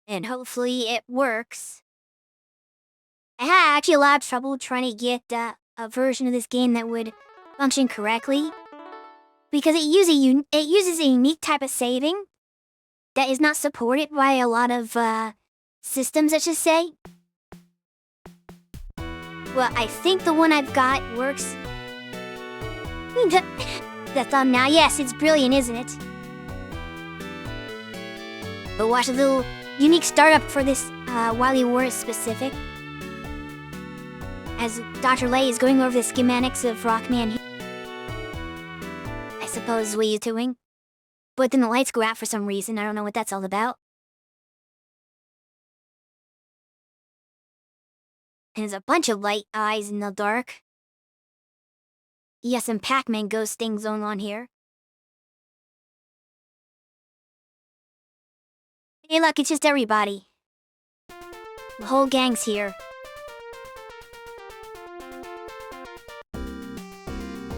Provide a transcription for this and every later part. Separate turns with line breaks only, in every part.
and hopefully it works. I had actually a lot of trouble trying to get a version of this game that would function correctly, because it uses a unique type of saving that is not supported by a lot of systems, I should say. Well, I think the one I've got works. The thumbnail, yes, it's brilliant, isn't it? But watch a little unique startup for this Wily War specific. As Dr. Lay is going over the schematics of Rockman, I suppose is what he's doing. But then the lights go out for some reason. I don't know what that's all about. And there's a bunch of light eyes in the dark. Yes, some Pac-Man ghost things going on here. Hey look, it's just everybody. The whole gang's here.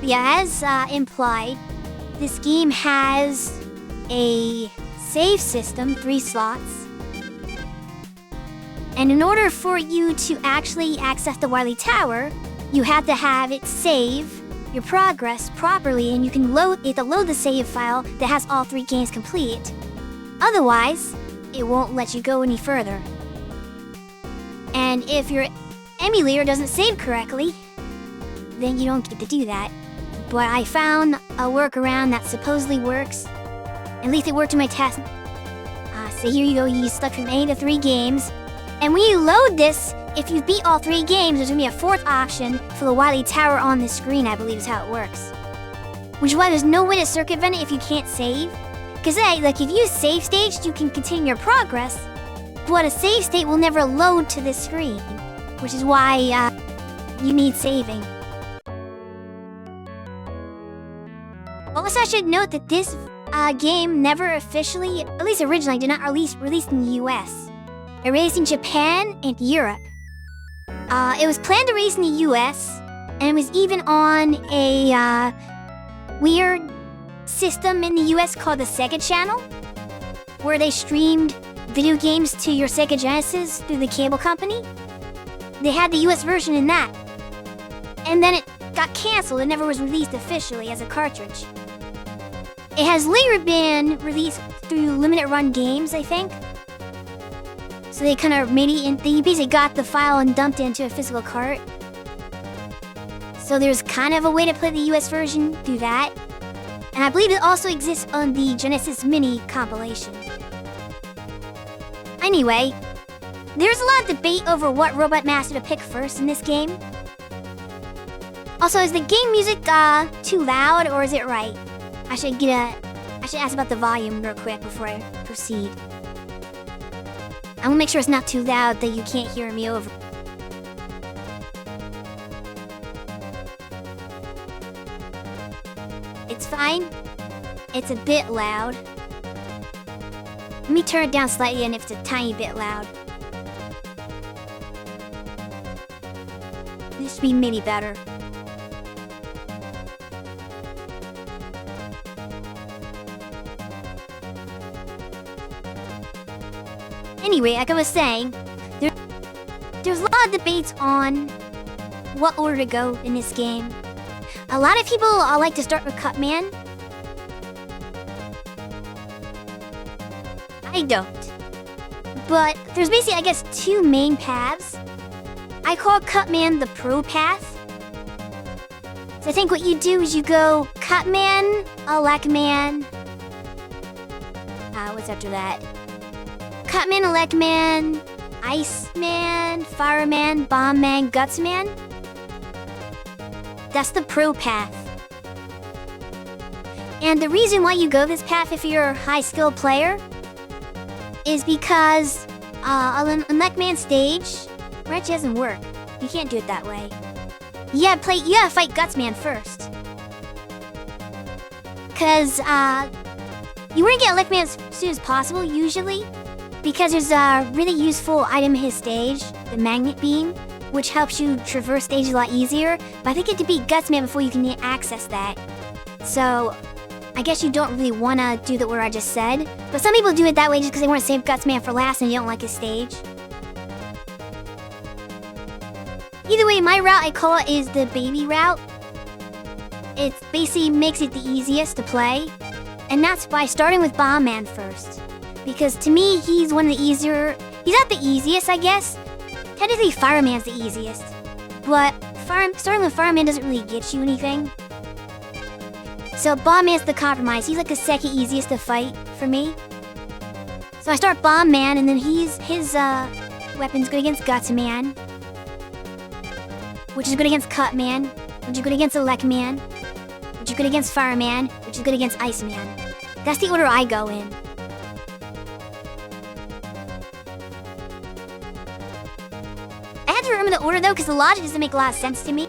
Yeah, as implied, this game has a save system, 3 slots. And in order for you to actually access the Wily Tower, you have to have it save your progress properly, and you have to load the save file that has all 3 games complete. Otherwise, it won't let you go any further. And if your emulator doesn't save correctly, then you don't get to do that. But I found a workaround that supposedly works. At least it worked in my test. So here you go, you select from any of the 3 games. And when you load this, if you beat all 3 games, there's gonna be a 4th option for the Wily Tower on the screen, I believe is how it works. Which is why there's no way to circumvent it if you can't save. Because like if you save staged, you can continue your progress, but a save state will never load to this screen. Which is why you need saving. Also, I should note that this game never officially, at least originally, did not release in the US. It released in Japan and Europe. It was planned to release in the US, and it was even on a weird system in the US called the Sega Channel, where they streamed video games to your Sega Genesis through the cable company. They had the US version in that. And then it got canceled and never was released officially as a cartridge. It has later been released through limited run games, I think. So they kind of made it they basically got the file and dumped it into a physical cart. So there's kind of a way to play the US version through that. And I believe it also exists on the Genesis Mini compilation. Anyway, there's a lot of debate over what Robot Master to pick first in this game. Also, is the game music too loud, or is it right? I should ask about the volume real quick before I proceed. I want to make sure it's not too loud that you can't hear me over. It's fine. It's a bit loud. Let me turn it down slightly, and if it's a tiny bit loud. This should be maybe better. Anyway, like I was saying, there's a lot of debates on what order to go in this game. A lot of people like to start with Cutman. I don't. But there's basically, I guess, 2 main paths. I call Cutman the pro path. So I think what you do is you go Cutman, Electman. What's after that? Cutman, Electman, Iceman, Fireman, Bombman, Gutsman. That's the pro path. And the reason why you go this path if you're a high-skilled player is because on Electman stage, it actually doesn't work. You can't do it that way. You gotta fight Gutsman first. Cause you want to get Electman as soon as possible, usually. Because there's a really useful item in his stage, the Magnet Beam, which helps you traverse stages a lot easier. But I think you have to beat Gutsman before you can access that. So, I guess you don't really want to do the order I just said, but some people do it that way just because they want to save Gutsman for last and they don't like his stage. Either way, my route I call it is the baby route. It basically makes it the easiest to play, and that's by starting with Bomb Man first. Because to me, he's one of the easier... He's not the easiest, I guess. Technically, Fireman's the easiest. But starting with Fireman doesn't really get you anything. So Bomb Man's the compromise. He's like the second easiest to fight for me. So I start Bomb Man, and then his weapon's good against Guts Man, which is good against Cut Man, which is good against Elect Man, which is good against Fireman, which is good against Iceman. That's the order I go in. I have to remember the order though, because the logic doesn't make a lot of sense to me.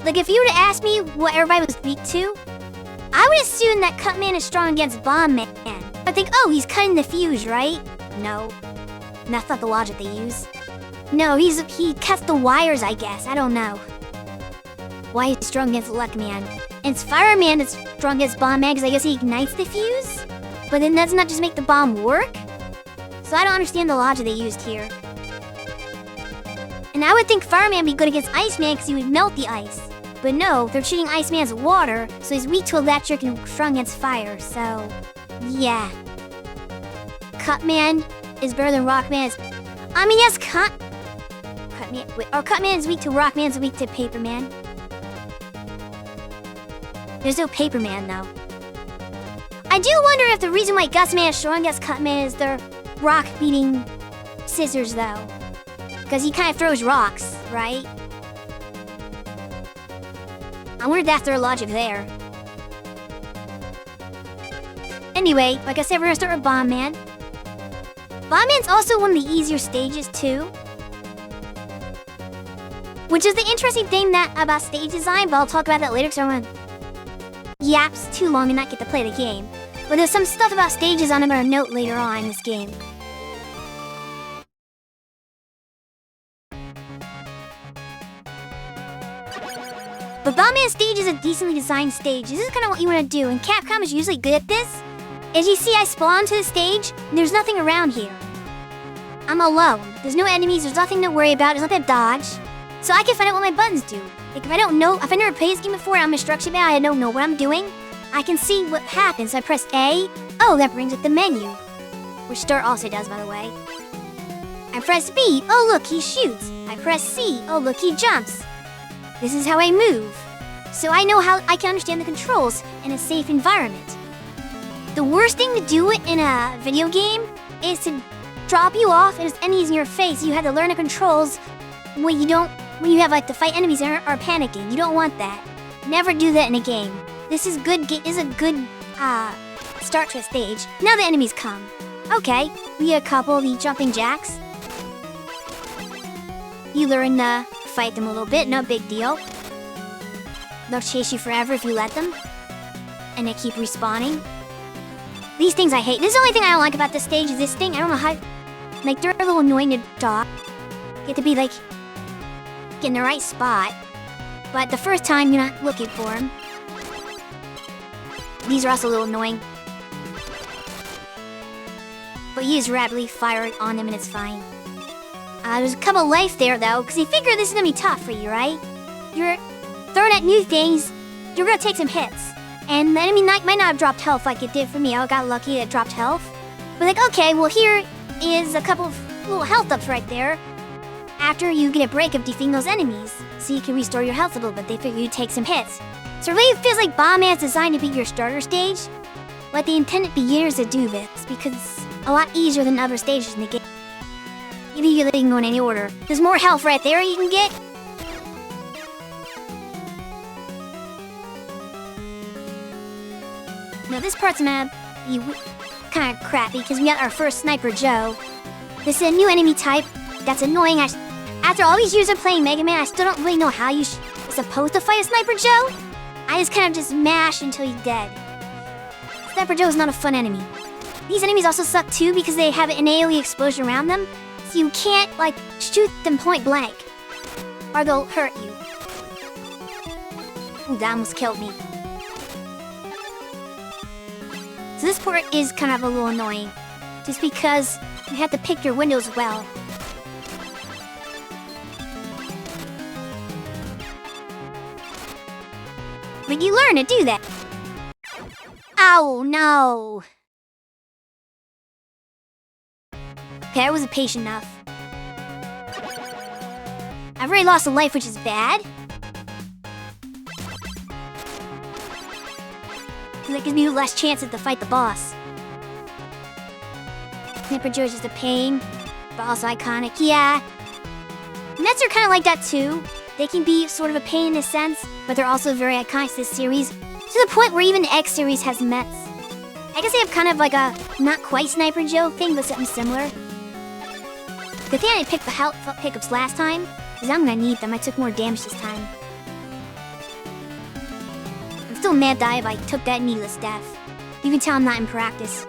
Like if you were to ask me what everybody was weak to, I would assume that Cutman is strong against Bomb Man. I think, oh, he's cutting the fuse, right? No. That's not the logic they use. No, he cuts the wires, I guess. I don't know. Why he's strong against Luck Man. And it's Fireman that's strong against Bomb Man, because I guess he ignites the fuse? But then doesn't that just make the bomb work? So I don't understand the logic they used here. And I would think Fireman would be good against Iceman because he would melt the ice. But no, they're treating Iceman's water, so he's weak to electric and strong against fire, so... yeah. Cutman is better than Rockman. I mean, yes, Cutman is weak to Rockman, is weak to Paperman. There's no Paperman, though. I do wonder if the reason why Gusman is strong against Cutman is their rock-beating scissors, though. Because he kind of throws rocks, right? I wonder if that's their logic there. Anyway, like I said, we're gonna start with Bomb Man. Bomb Man's also one of the easier stages, too. Which is the interesting thing about stage design, but I'll talk about that later because I don't want to yaps too long and not get to play the game. But there's some stuff about stage design I'm going to note later on in this game. But Bomb Man stage is a decently designed stage. This is kind of what you want to do, and Capcom is usually good at this. As you see, I spawn to the stage, and there's nothing around here. I'm alone. There's no enemies, there's nothing to worry about, there's nothing to dodge. So I can find out what my buttons do. Like if I never played this game before, I'm instruction bad, I don't know what I'm doing, I can see what happens. I press A, oh, that brings up the menu. Which Start also does, by the way. I press B, oh look, he shoots. I press C, oh look, he jumps. This is how I move. So I know how I can understand the controls in a safe environment. The worst thing to do in a video game is to drop you off and there's enemies in your face. You have to learn the controls when you have like to fight enemies and are panicking. You don't want that. Never do that in a game. This is good. This is a good start to a stage. Now the enemies come. Okay, we get a couple of the jumping jacks. You learn to fight them a little bit. No big deal. They'll chase you forever if you let them, and they keep respawning. These things I hate. This is the only thing I don't like about this stage is this thing. I don't know how... like, they're a little annoying to dodge. You have to be, like, get in the right spot. But the first time, you're not looking for them. These are also a little annoying. But you just rapidly fire on them and it's fine. There's a couple life there, though, because you figure this is going to be tough for you, right? You're throwing at new things, you're going to take some hits. And the enemy might not have dropped health like it did for me. I got lucky that it dropped health. But like, okay, well here is a couple of little health ups right there. After you get a break of defeating those enemies. So you can restore your health a little bit. They figure you take some hits. So it really feels like Bomb Man's designed to be your starter stage. But they intended beginners to do this because it's a lot easier than other stages in the game. Maybe you can go in any order. There's more health right there you can get. Now this part's gonna be kind of crappy because we got our first Sniper Joe. This is a new enemy type that's annoying. After all these years of playing Mega Man, I still don't really know how you're supposed to fight a Sniper Joe. I just kind of just mash until he's dead. Sniper Joe is not a fun enemy. These enemies also suck too because they have an AoE explosion around them, so you can't like shoot them point blank, or they'll hurt you. Ooh, that almost killed me. this part is kind of a little annoying. Just because you have to pick your windows well. But you learn to do that. Oh, no. Okay, I wasn't patient enough. I've already lost a life, which is bad. Because that gives me less chances to fight the boss. Sniper Joe's just a pain, but also iconic. Yeah. Mets are kind of like that too. They can be sort of a pain in a sense, but they're also very iconic to this series, to the point where even the X series has Mets. I guess they have kind of like a not quite Sniper Joe thing, but something similar. Good thing I picked the health pickups last time, because I'm gonna need them. I took more damage this time. I'm still mad that I took that needless death. You can tell I'm not in practice.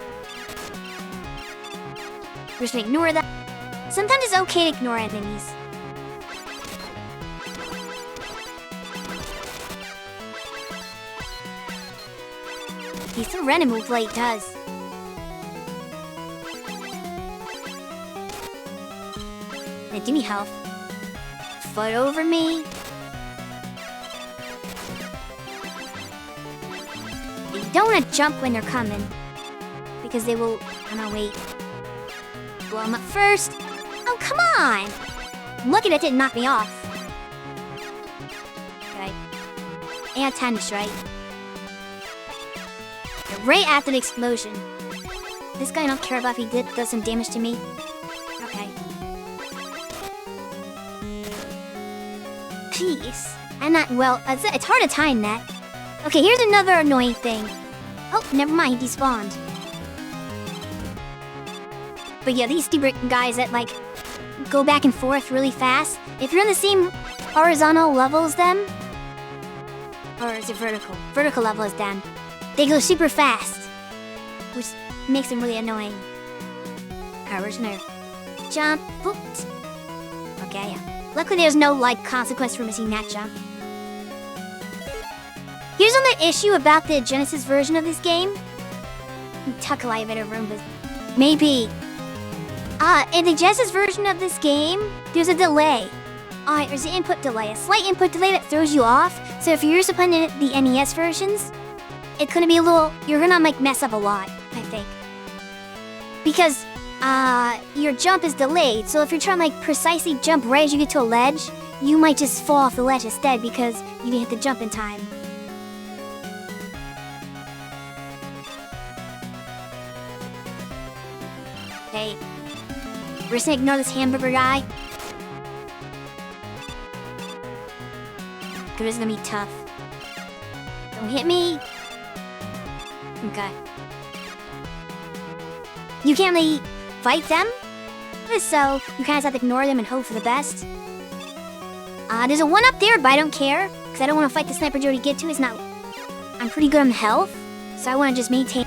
We're just gonna ignore that. Sometimes it's okay to ignore enemies. He's still random move like it does. Now give me health. Foot over me. You don't want to jump when they're coming, because they will. Oh no, wait. Blow them up first. Oh, come on! I'm lucky that didn't knock me off. Okay. And 10 to strike. Right after the explosion. This guy I don't care about if he does some damage to me. Okay. Jeez. I'm not, well, it's hard to time that. Okay, here's another annoying thing. Oh, never mind, he despawned. But yeah, these stupid guys that, like, go back and forth really fast. If you're on the same horizontal level as them, or is it vertical? Vertical level as them. They go super fast, which makes them really annoying. Alright, we're just gonna jump. Boop. Okay, luckily there's no, like, consequence for missing that jump. Here's another issue about the Genesis version of this game. Tuck a elevator room, but maybe. In the Genesis version of this game, there's a delay. There's an input delay, a slight input delay that throws you off. So if you're used to playing the NES versions, it's gonna be a little, you're gonna mess up a lot, I think. Because, your jump is delayed, so if you're trying to precisely jump right as you get to a ledge, you might just fall off the ledge instead because you didn't hit the jump in time. Okay. We're just gonna ignore this hamburger guy. Cause it's gonna be tough. Don't hit me. Okay. You can't really fight them, so you kind of have to ignore them and hope for the best. There's a one up there, but I don't care, because I don't want to fight the Sniper Joe to get to. It's not... I'm pretty good on health, so I want to just maintain...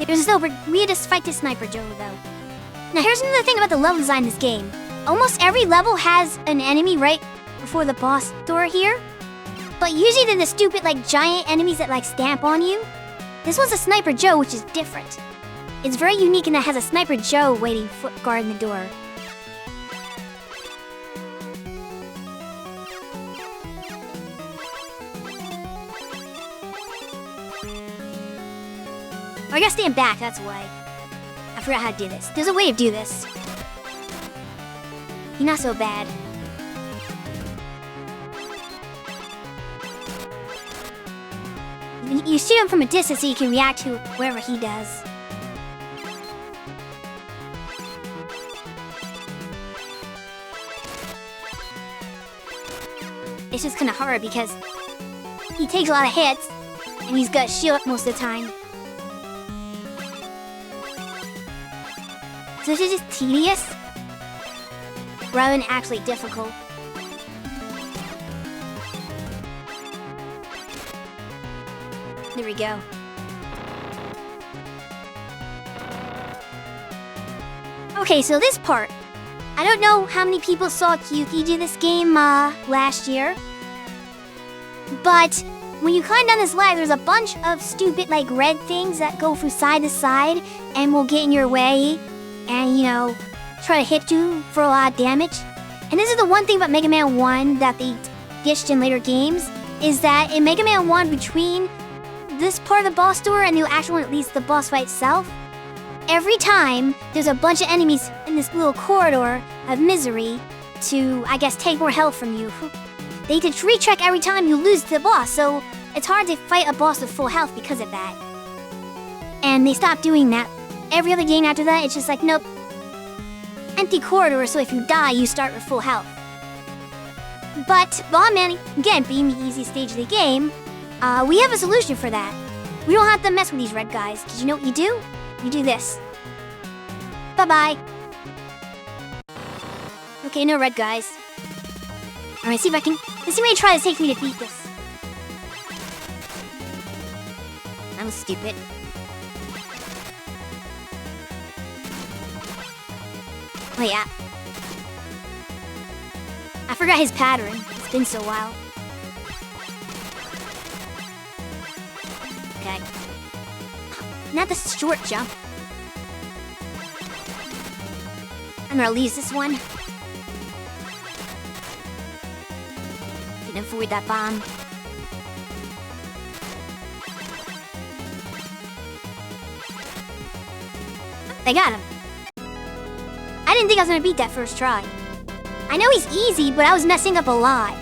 There's still... We had to fight the Sniper Joe, though. Now, here's another thing about the level design in this game. Almost every level has an enemy right before the boss door here. But usually they're the stupid, giant enemies that, stamp on you. This one's a Sniper Joe, which is different. It's very unique in that it has a Sniper Joe waiting foot guarding the door. I gotta stand back, that's why. I forgot how to do this. There's a way to do this. He's not so bad. You shoot him from a distance so you can react to whatever he does. It's just kind of hard because he takes a lot of hits and he's got a shield most of the time. So this is just tedious rather than actually difficult. There we go. Okay, so this part. I don't know how many people saw Kyuki do this game last year. But when you climb down this ladder, there's a bunch of stupid, like, red things that go from side to side and will get in your way and, you know, try to hit you for a lot of damage. And this is the one thing about Mega Man 1 that they ditched in later games, is that in Mega Man 1, between this part of the boss door and the actual one, at least the boss fight itself, every time there's a bunch of enemies in this little corridor of misery to, I guess, take more health from you. They did recheck every time you lose to the boss, so it's hard to fight a boss with full health because of that. And they stopped doing that. Every other game after that, it's just like, nope. Empty corridor, so if you die, you start with full health. But Bomb Man, again, being the easy stage of the game, we have a solution for that. We don't have to mess with these red guys, because you know what you do? You do this. Bye-bye. Okay, no red guys. Alright, see if I can... Let's see what he tries to take me to beat this. I'm stupid. Oh yeah. I forgot his pattern. It's been so while. Okay. Not the short jump. I'm gonna lose this one. Can avoid that bomb. They got him. I didn't think I was gonna beat that first try. I know he's easy, but I was messing up a lot.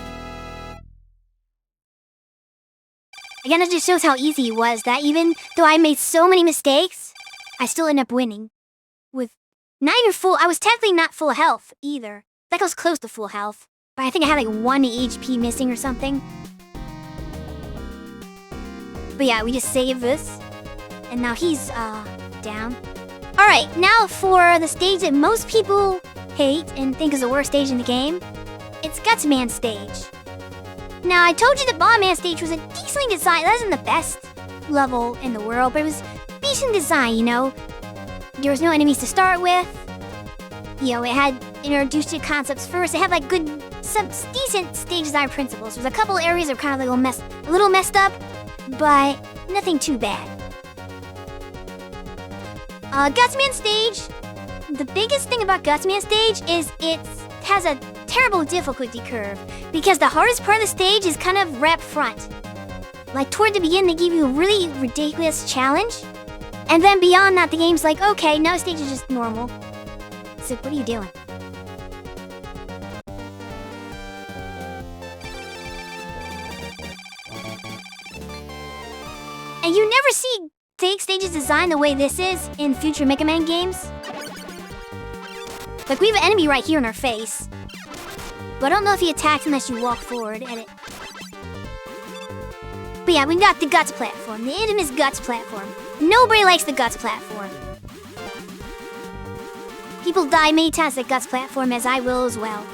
Again, it just shows how easy he was, that even though I made so many mistakes, I still ended up winning. With not even full, I was technically not full health either. Like I was close to full health, but I think I had like 1 HP missing or something. But yeah, we just saved this. And now he's, down. Alright, now for the stage that most people hate and think is the worst stage in the game. It's Guts Man stage. Now, I told you the Bomb Man stage was a decently designed. That wasn't the best level in the world, but it was decent design, you know? There was no enemies to start with. You know, it had introduced you concepts first. It had like good, some decent stage design principles. There's a couple areas that are kind of like a little messed up, but nothing too bad. Gutsman stage. The biggest thing about Gutsman stage is it has a terrible difficulty curve because the hardest part of the stage is kind of right up front. Like toward the beginning, they give you a really ridiculous challenge, and then beyond that, the game's like, okay, now the stage is just normal. So what are you doing? And you never see fake stages designed the way this is in future Mega Man games. Like, we have an enemy right here in our face. But I don't know if he attacks unless you walk forward at it. But yeah, we got the Guts platform. The infamous Guts platform. Nobody likes the Guts platform. People die many times at Guts platform, as I will as well.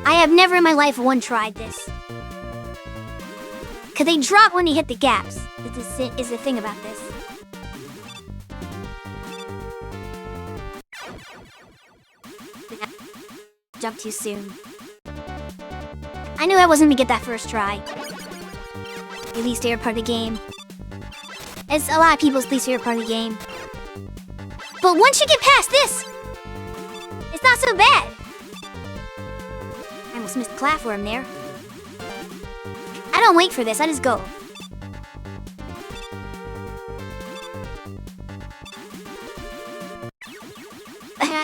I have never in my life tried this. Cause they drop when you hit the gaps. This is the thing about this. Jump too soon. I knew I wasn't gonna get that first try. Your least favorite part of the game. It's a lot of people's least favorite part of the game. But once you get past this, it's not so bad. I almost missed the platform there. I don't wait for this, I just go.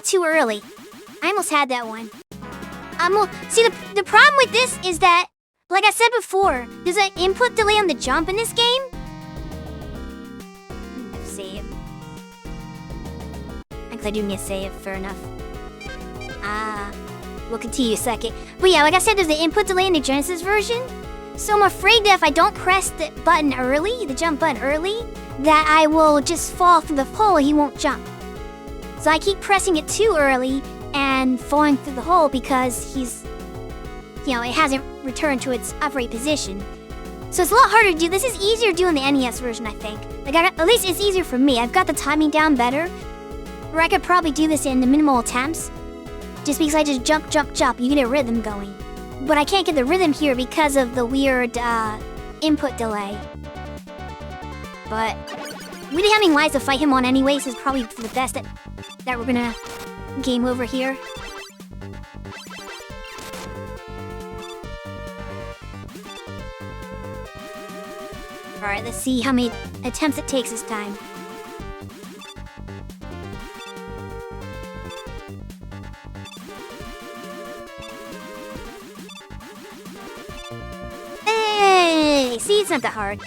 Too early. I almost had that one. See, the problem with this is that, like I said before, there's an input delay on the jump in this game. Save. Because I do need to save, fair enough. We'll continue a second. But yeah, like I said, there's an input delay in the Genesis version. So I'm afraid that if I don't press the button early, the jump button early, that I will just fall through the hole and he won't jump. So I keep pressing it too early and falling through the hole because he's, you know, it hasn't returned to its upright position. So it's a lot harder to do. This is easier to do in the NES version, I think. Like, at least it's easier for me. I've got the timing down better. Or I could probably do this in the minimal attempts. Just because I just jump, jump, jump, you get a rhythm going. But I can't get the rhythm here because of the weird input delay. But really having Liza fight him on anyways is probably the best that we're gonna game over here. Alright, let's see how many attempts it takes this time. Hey! See, it's not that hard.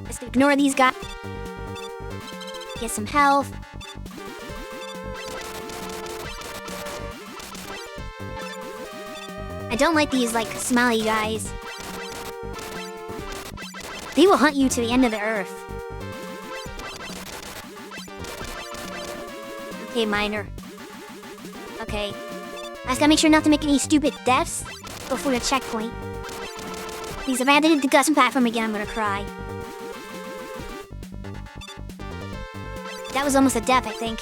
Just ignore these guys. Get some health. I don't like these, like, smiley guys. They will hunt you to the end of the earth. Okay, miner. Okay. I just gotta make sure not to make any stupid deaths before the checkpoint. Because if I had to hit the custom platform again, I'm gonna cry. That was almost a death, I think.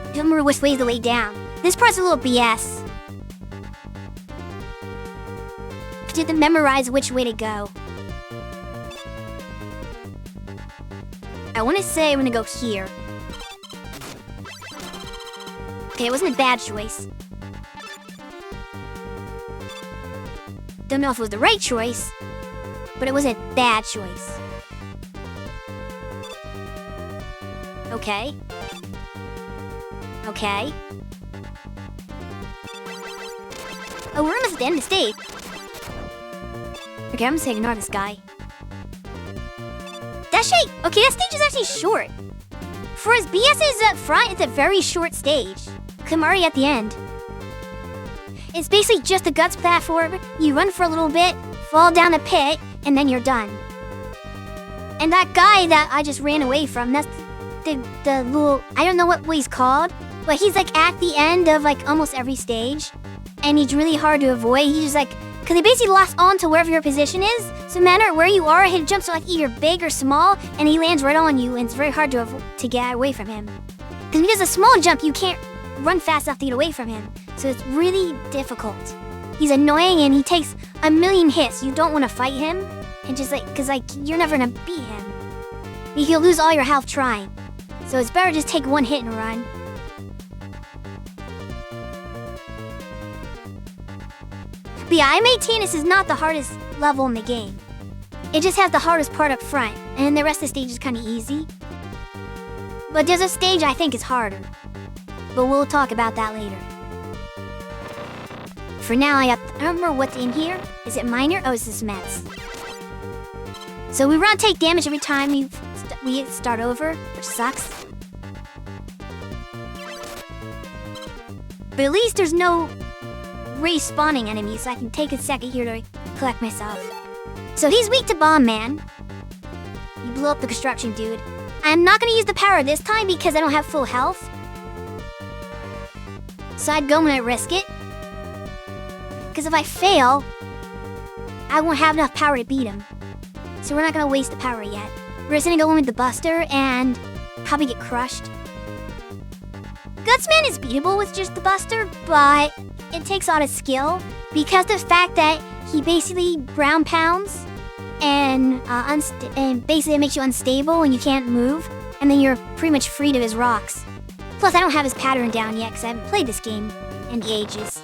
I don't remember which way to lay down. This part's a little BS. I have to memorize which way to go. I want to say I'm gonna go here. Okay, it wasn't a bad choice. Don't know if it was the right choice, but it wasn't a bad choice. Okay. Okay. Oh, we're almost at the end of the stage. Okay, I'm just gonna ignore this guy. That stage, okay, that stage is actually short. For as BS is up front, it's a very short stage. I'm already at the end. It's basically just a guts platform. You run for a little bit, fall down a pit, and then you're done. And that guy that I just ran away from, that's the little, I don't know what he's called, but he's like at the end of like almost every stage. And he's really hard to avoid. He's just like, because he basically lost on to wherever your position is. So no matter where you are, he jumps like either big or small, and he lands right on you, and it's very hard to get away from him. Because if he does a small jump, you can't run fast enough to get away from him. So it's really difficult. He's annoying, and he takes a million hits. You don't want to fight him, and just like, because like, you're never going to beat him. You'll lose all your health trying. So it's better just take one hit and run. But yeah, I maintain this is not the hardest level in the game. It just has the hardest part up front, and then the rest of the stage is kind of easy. But there's a stage I think is harder. But we'll talk about that later. For now, I don't remember what's in here. Is it minor? Oh, it's the Mets. So we run take damage every time we start over, which sucks. But at least there's no respawning enemies, so I can take a second here to collect myself. So he's weak to Bomb Man. You blew up the construction dude. I'm not gonna use the power this time because I don't have full health. So I'd go when I risk it. Because if I fail, I won't have enough power to beat him. So we're not gonna waste the power yet. We're just gonna go in with the Buster and probably get crushed. Gutsman is beatable with just the Buster, but it takes a lot of skill because the fact that he basically ground pounds and basically it makes you unstable and you can't move, and then you're pretty much free to his rocks. Plus, I don't have his pattern down yet because I haven't played this game in ages.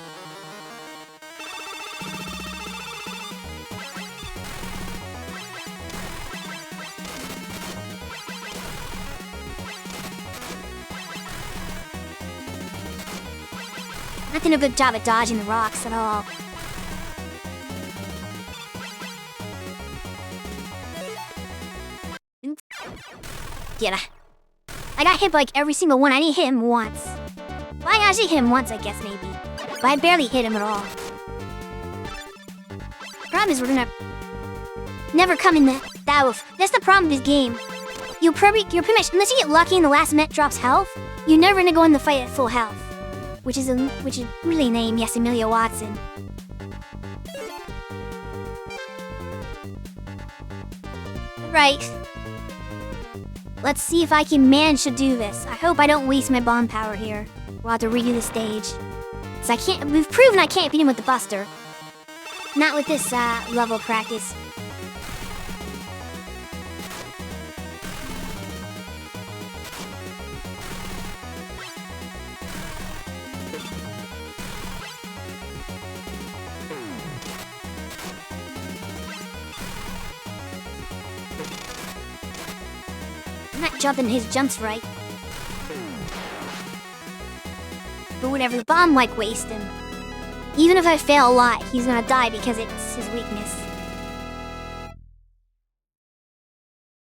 Not doing a good job at dodging the rocks at all. Get it. I got hit by like every single one. I didn't hit him once. Well, I actually hit him once, I guess, maybe. But I barely hit him at all. Problem is, we're gonna never come in that. That's the problem with this game. You're pretty much, unless you get lucky and the last Met drops health, you're never gonna go in the fight at full health. Which is really lame, yes, Amelia Watson. Right. Let's see if I can manage to do this. I hope I don't waste my bomb power here. We'll have to redo the stage. So we've proven I can't beat him with the Buster. Not with this level of practice. I'm not jumping his jumps right. But whatever, the bomb might waste him. Even if I fail a lot, he's gonna die because it's his weakness.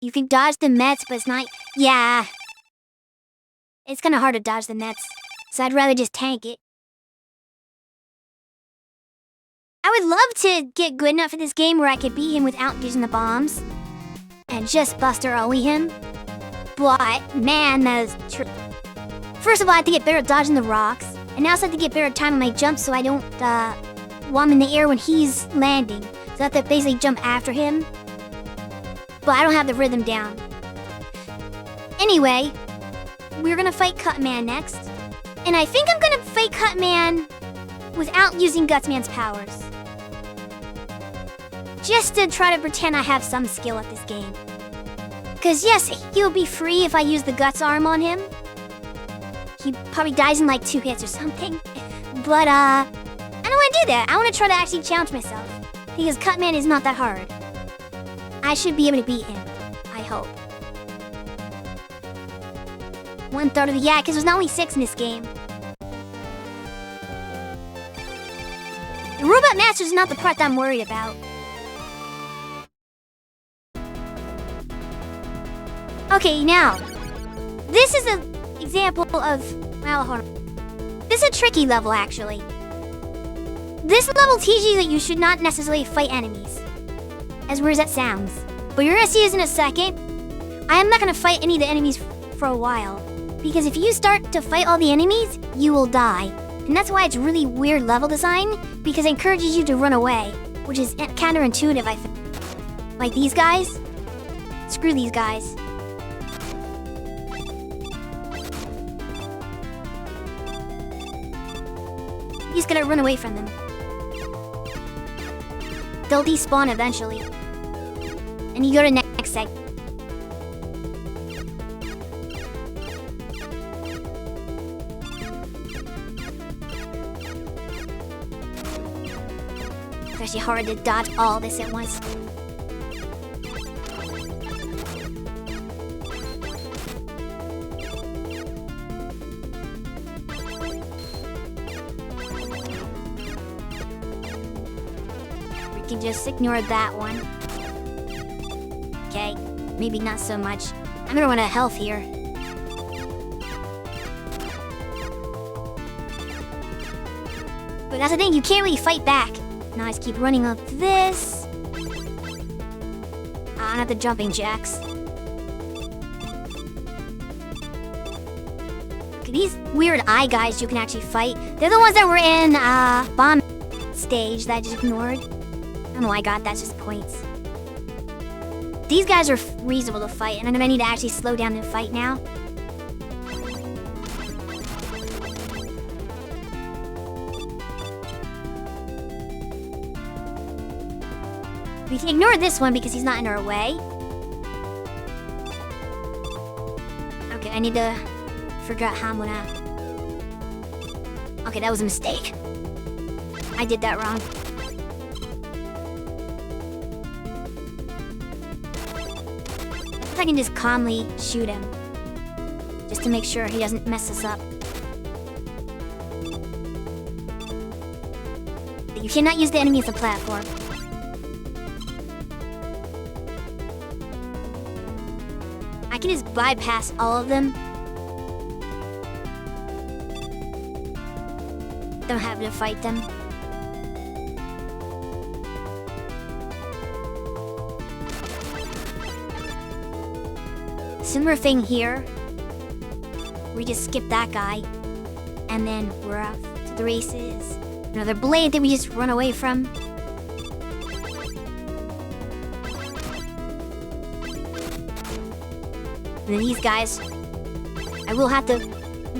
You can dodge the Mets, but it's not... Yeah. It's kinda hard to dodge the Mets, so I'd rather just tank it. I would love to get good enough at this game where I could beat him without using the bombs. And just Buster Ollie him. But, man, that is true. First of all, I have to get better at dodging the rocks. And I also have to get better at timing my jumps so I don't, while I'm in the air when he's landing. So I have to basically jump after him. But I don't have the rhythm down. Anyway, we're gonna fight Cutman next. And I think I'm gonna fight Cutman without using Gutsman's powers. Just to try to pretend I have some skill at this game. Because yes, he'll be free if I use the Guts arm on him. He probably dies in like 2 hits or something. But I don't want to do that. I want to try to actually challenge myself. Because Cutman is not that hard. I should be able to beat him. I hope. 1/3 of the... Yeah, because there's not only 6 in this game. The Robot Master is not the part that I'm worried about. Okay, now. This is an example of... Well, hold on. This is a tricky level, actually. This level teaches you that you should not necessarily fight enemies. As weird as that sounds. But you're gonna see this in a second. I am not gonna fight any of the enemies for a while. Because if you start to fight all the enemies, you will die. And that's why it's really weird level design, because it encourages you to run away. Which is counterintuitive, I think. Like these guys. Screw these guys. You're just gonna run away from them. They'll despawn eventually. And you go to next seg. It's actually hard to dodge all this at once. We can just ignore that one. Okay, maybe not so much. I'm gonna run out of health here. But that's the thing, you can't really fight back. Now I just keep running up this. Not the jumping jacks. Okay, these weird eye guys you can actually fight. They're the ones that were in bomb stage that I just ignored. I don't know why I got that's just points. These guys are reasonable to fight, and I'm gonna need to actually slow down the fight now. We can ignore this one because he's not in our way. Okay, I need to figure out how I'm gonna... Okay, that was a mistake. I did that wrong. If I can just calmly shoot him. Just to make sure he doesn't mess us up. You cannot use the enemy as a platform. I can just bypass all of them. Don't have to fight them. Similar thing here. We just skip that guy. And then we're off to the races. Another blade that we just run away from. And then these guys, I will have to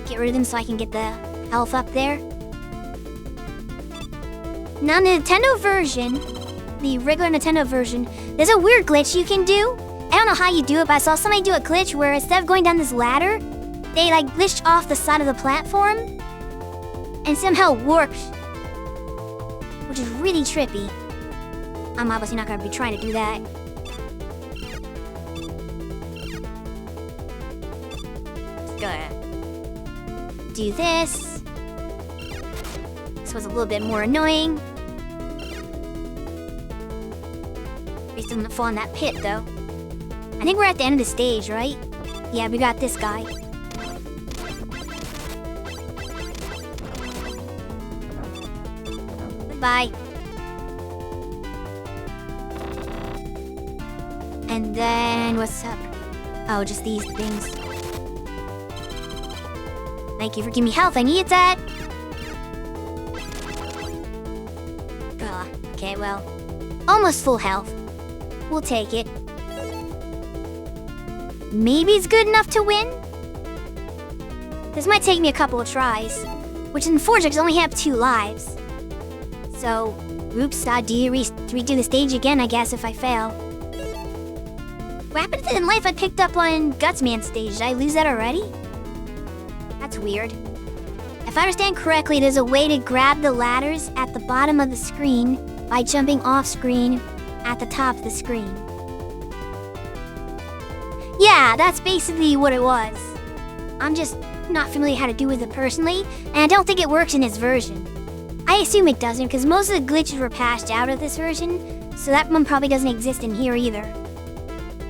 get rid of them so I can get the health up there. Now the Nintendo version, the regular Nintendo version, there's a weird glitch you can do. I don't know how you do it, but I saw somebody do a glitch where instead of going down this ladder, they like glitched off the side of the platform and somehow warped, which is really trippy. I'm obviously not going to be trying to do that. Just gonna do this. This was a little bit more annoying. We still didn't fall in that pit though. I think we're at the end of the stage, right? Yeah, we got this guy. Goodbye. And then, what's up? Oh, just these things. Thank you for giving me health, I needed that! Okay, well, almost full health. We'll take it. Maybe it's good enough to win? This might take me a couple of tries, which unfortunately because I only have 2 lives. So, oops, redo the stage again, I guess, if I fail. What happened in life I picked up on Gutsman's stage? Did I lose that already? That's weird. If I understand correctly, there's a way to grab the ladders at the bottom of the screen by jumping off screen at the top of the screen. Yeah, that's basically what it was. I'm just not familiar how to do with it personally, and I don't think it works in this version. I assume it doesn't, because most of the glitches were patched out of this version, so that one probably doesn't exist in here either.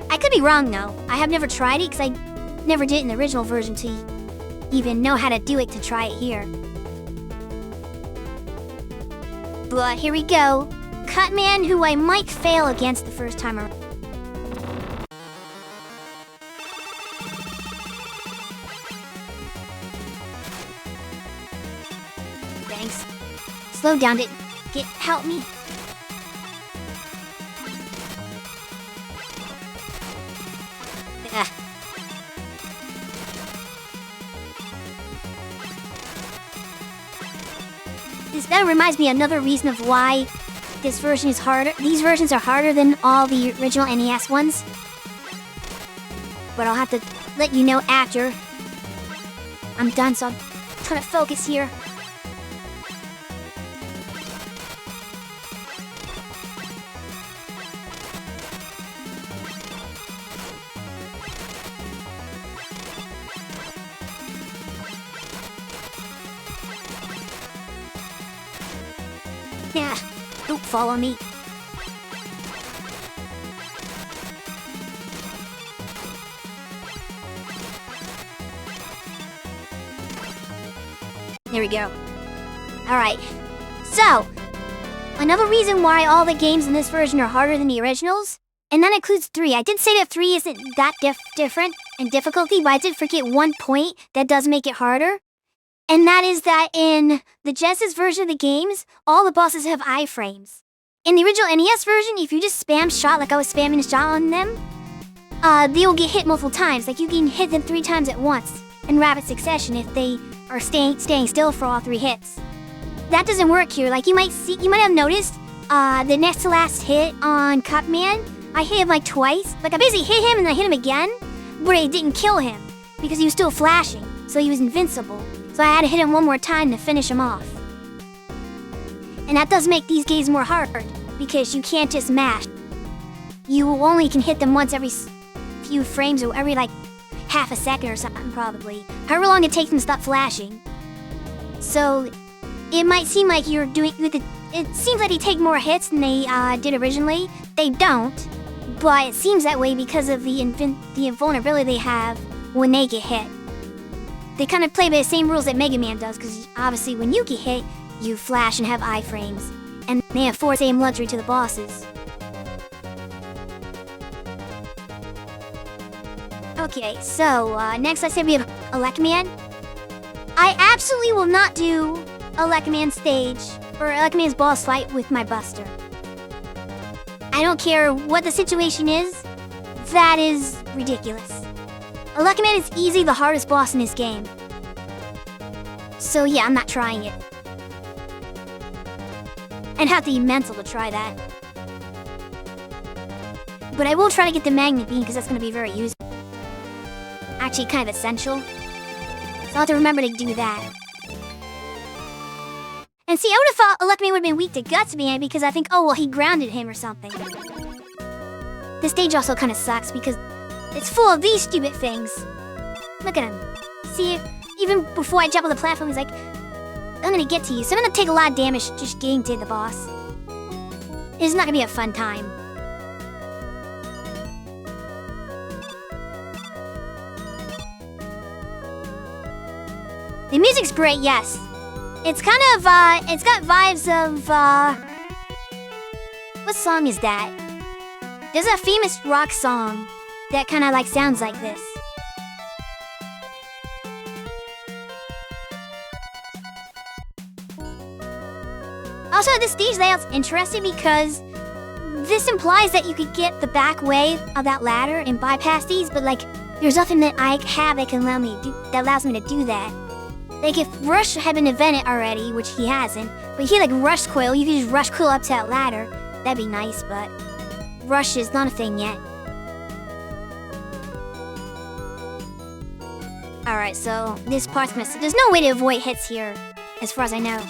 I could be wrong though. I have never tried it, because I never did it in the original version to even know how to do it to try it here. But here we go. Cutman, who I might fail against the first time around. Thanks. Slow down, help me. Ugh. That reminds me of another reason of why this version is harder. These versions are harder than all the original NES ones. But I'll have to let you know after I'm done, so I'm trying to focus here. Yeah, don't follow me. There we go. Alright, so, another reason why all the games in this version are harder than the originals, and that includes 3. I did say that 3 isn't that different in difficulty, but I did forget one point that does make it harder. And that is that in the Genesis version of the games, all the bosses have iframes. In the original NES version, if you just spam shot like I was spamming shot on them, they will get hit multiple times. Like you can hit them 3 times at once in rapid succession if they are staying still for all 3 hits. That doesn't work here. Like you might have noticed, the next to last hit on Cutman, I hit him like twice. Like I basically hit him and then I hit him again, but it didn't kill him because he was still flashing, so he was invincible. So I had to hit him one more time to finish him off. And that does make these games more hard, because you can't just mash. You only can hit them once every few frames, or every like half a second or something probably. However long it takes them to stop flashing. So it might seem like you're doing it seems like they take more hits than they did originally. They don't, but it seems that way because of the invulnerability they have when they get hit. They kind of play by the same rules that Mega Man does, because obviously when you get hit, you flash and have iframes, and they afford the same luxury to the bosses. Okay, so next I said we have Elecman. I absolutely will not do Elecman stage, or Elecman's boss fight with my Buster. I don't care what the situation is, that is ridiculous. Elecman is easily the hardest boss in this game. So yeah, I'm not trying it. And have to be mental to try that. But I will try to get the magnet beam because that's going to be very useful. Actually, kind of essential. So I'll have to remember to do that. And see, I would have thought Electman would have been weak to Guts Man because I think, oh, well, he grounded him or something. This stage also kind of sucks because it's full of these stupid things. Look at him. See, even before I jump on the platform, he's like, I'm gonna get to you. So I'm gonna take a lot of damage just getting to the boss. It's not gonna be a fun time. The music's great, yes. It's kind of, it's got vibes of, what song is that? There's a famous rock song that kind of like sounds like this. Also, this stage layout's interesting because this implies that you could get the back way of that ladder and bypass these, but like, there's nothing that I have that can allow me to do, that allows me to do that. Like if Rush had been invented already, which he hasn't, but he had like Rush Coil, you could just Rush Coil up to that ladder. That'd be nice, but Rush is not a thing yet. Alright, so this part's gonna... There's no way to avoid hits here, as far as I know.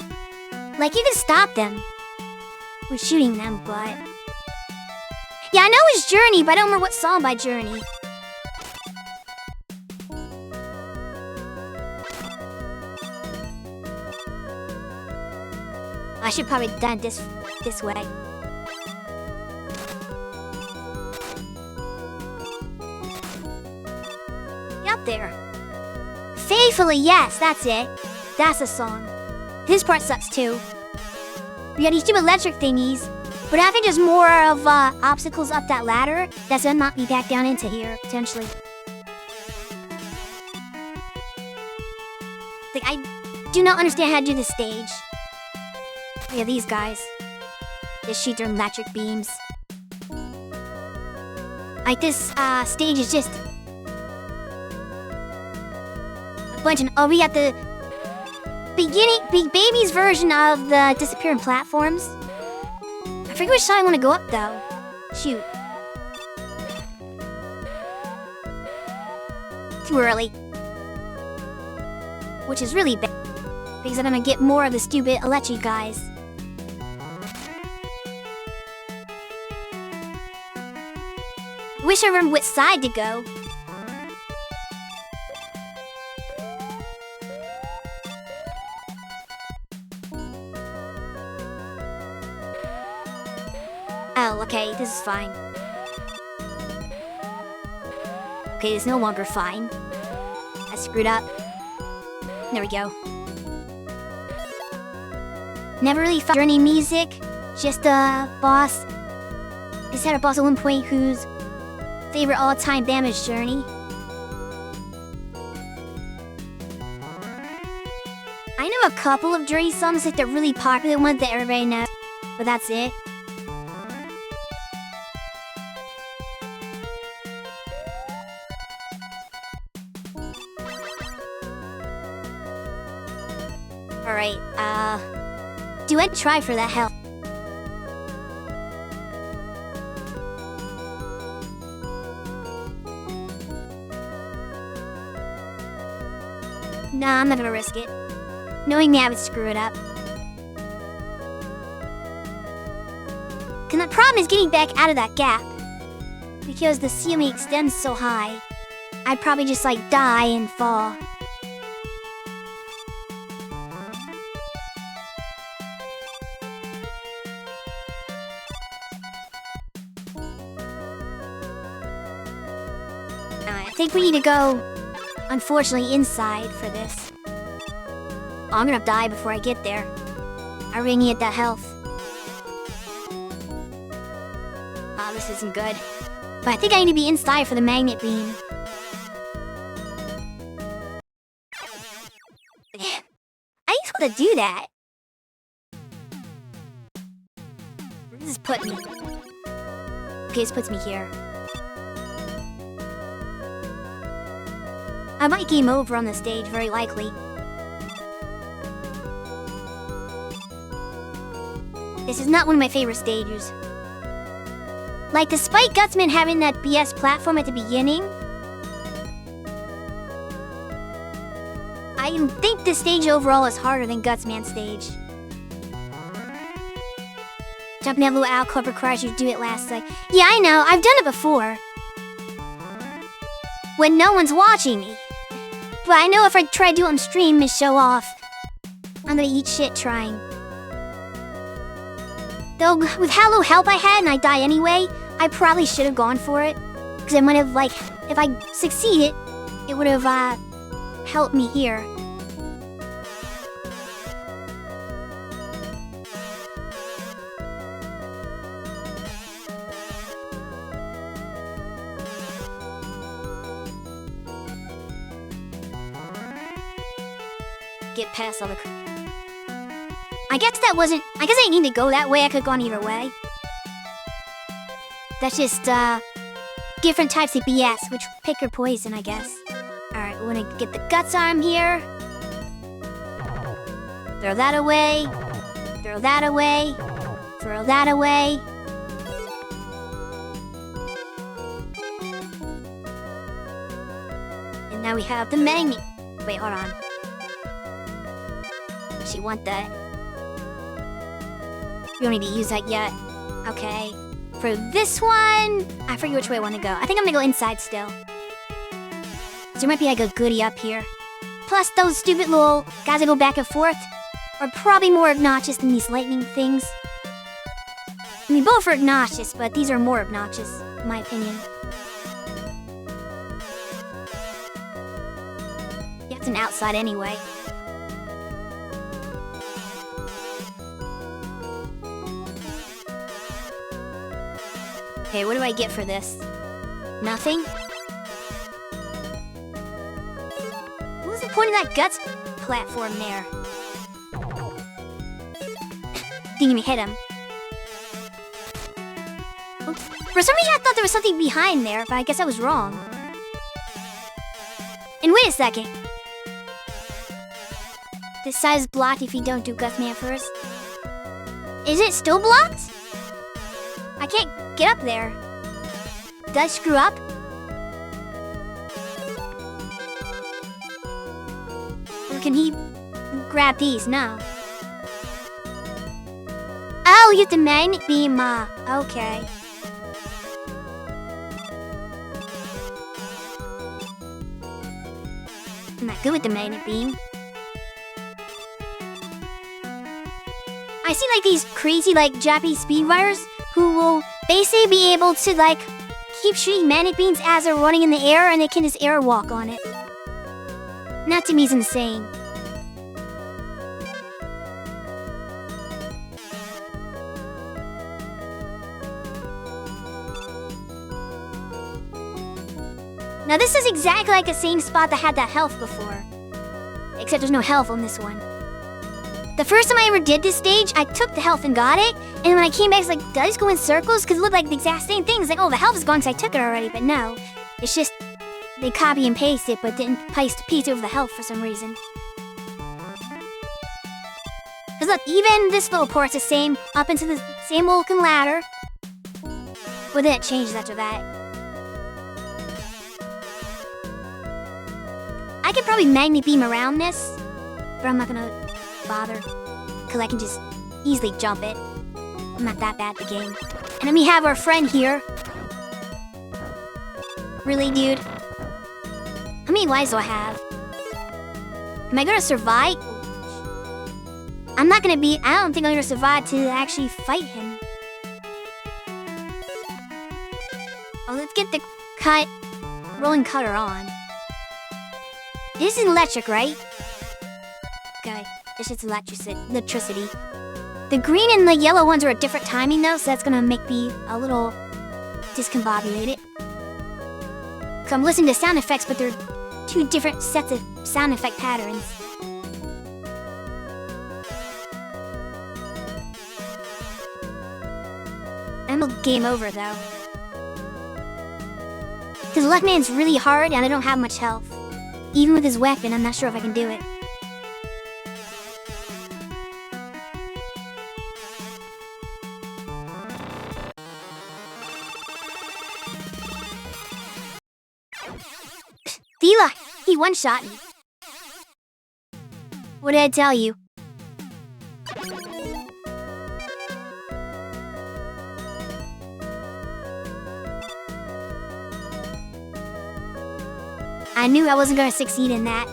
Like, you can stop them with shooting them, but... Yeah, I know it's Journey, but I don't remember what song by Journey. I should probably have done it this way. Get up there. Faithfully, yes, that's it. That's a song. This part sucks too. We got these two electric thingies, but I think there's more of obstacles up that ladder that's gonna knock me back down into here, potentially. Like, I do not understand how to do this stage. Yeah, these guys. They shoot their electric beams. Like, this stage is just a bunch of... Oh, we got the Big Baby's version of the disappearing platforms. I forget which side I want to go up, though. Shoot. Too early. Which is really bad, because then I'm gonna get more of the stupid electric guys. I wish I remembered which side to go. Oh, okay, this is fine. Okay, it's no longer fine. I screwed up. There we go. Never really found Journey music, just a boss. Just had a boss at one point whose favorite all-time damage Journey. I know a couple of Journey songs, like the really popular ones that everybody knows, but that's it. Alright, do I try for that health? Nah, I'm not gonna risk it. Knowing me, I would screw it up. Cause the problem is getting back out of that gap. Because the ceiling extends so high, I'd probably just like die and fall. I think we need to go, unfortunately, inside for this. Oh, I'm gonna die before I get there. I really need that health. Ah, this isn't good. But I think I need to be inside for the magnet beam. I just want to do that. Where does this put me? Okay, this puts me here. I might game over on the stage, very likely. This is not one of my favorite stages. Like, despite Gutsman having that BS platform at the beginning, I think this stage overall is harder than Gutsman's stage. Jumping that little alcove requires you to do it last second. Yeah, I know, I've done it before. When no one's watching me. But I know if I try to do it on stream and show off, I'm gonna eat shit trying. Though, with how little help I had and I die anyway, I probably should have gone for it. Because I might have, like, if I succeeded, it would have, helped me here. Get past all the... I guess that wasn't... I guess I didn't need to go that way. I could have gone either way. That's just, different types of BS, which pick your poison, I guess. Alright, we're gonna get the guts arm here. Throw that away. Throw that away. Throw that away. And now we have the magnet. Wait, hold on. She want that. You don't need to use that yet. Okay. For this one, I forget which way I want to go. I think I'm gonna go inside still. So there might be like a goodie up here. Plus, those stupid little guys that go back and forth are probably more obnoxious than these lightning things. I mean, both are obnoxious, but these are more obnoxious, in my opinion. Yeah, it's an outside anyway. Okay, what do I get for this? Nothing? What was the point of that guts platform there? Didn't even hit him. Oops. For some reason I thought there was something behind there, but I guess I was wrong. And wait a second. This side is blocked if you don't do Gutsman first. Is it still blocked? I can't get up there. Did I screw up? Or can he grab these? No. Oh, you have the magnet beam. Okay. I'm not good with the magnet beam. I see like these crazy like Japanese speedrunners who will basically be able to like keep shooting magnet beams as they're running in the air and they can just airwalk on it. And that to me is insane. Now this is exactly like the same spot that had that health before. Except there's no health on this one. The first time I ever did this stage, I took the health and got it. And when I came back, it's like, did I just go in circles? Because it looked like the exact same thing. It's like, oh, the health is gone because I took it already. But no, it's just they copy and paste it, but didn't paste over the health for some reason. Because look, even this little port's the same, up into the same looking ladder. But then it changes after that. I could probably magnet beam around this, but I'm not gonna bother, because I can just easily jump it. I'm not that bad at the game. And then we have our friend here. Really, dude? How many lives do I have? Am I gonna survive? I'm not gonna be... I don't think I'm gonna survive to actually fight him. Oh, let's get the rolling cutter on. This is electric, right? Okay. It's just electricity. The green and the yellow ones are a different timing though, so that's gonna make me a little discombobulated. Cause I'm listening to sound effects, but they're two different sets of sound effect patterns. I'm a game over though. Cause Left Man's really hard and I don't have much health. Even with his weapon, I'm not sure if I can do it. Thela, he one-shot me. What did I tell you? I knew I wasn't gonna succeed in that.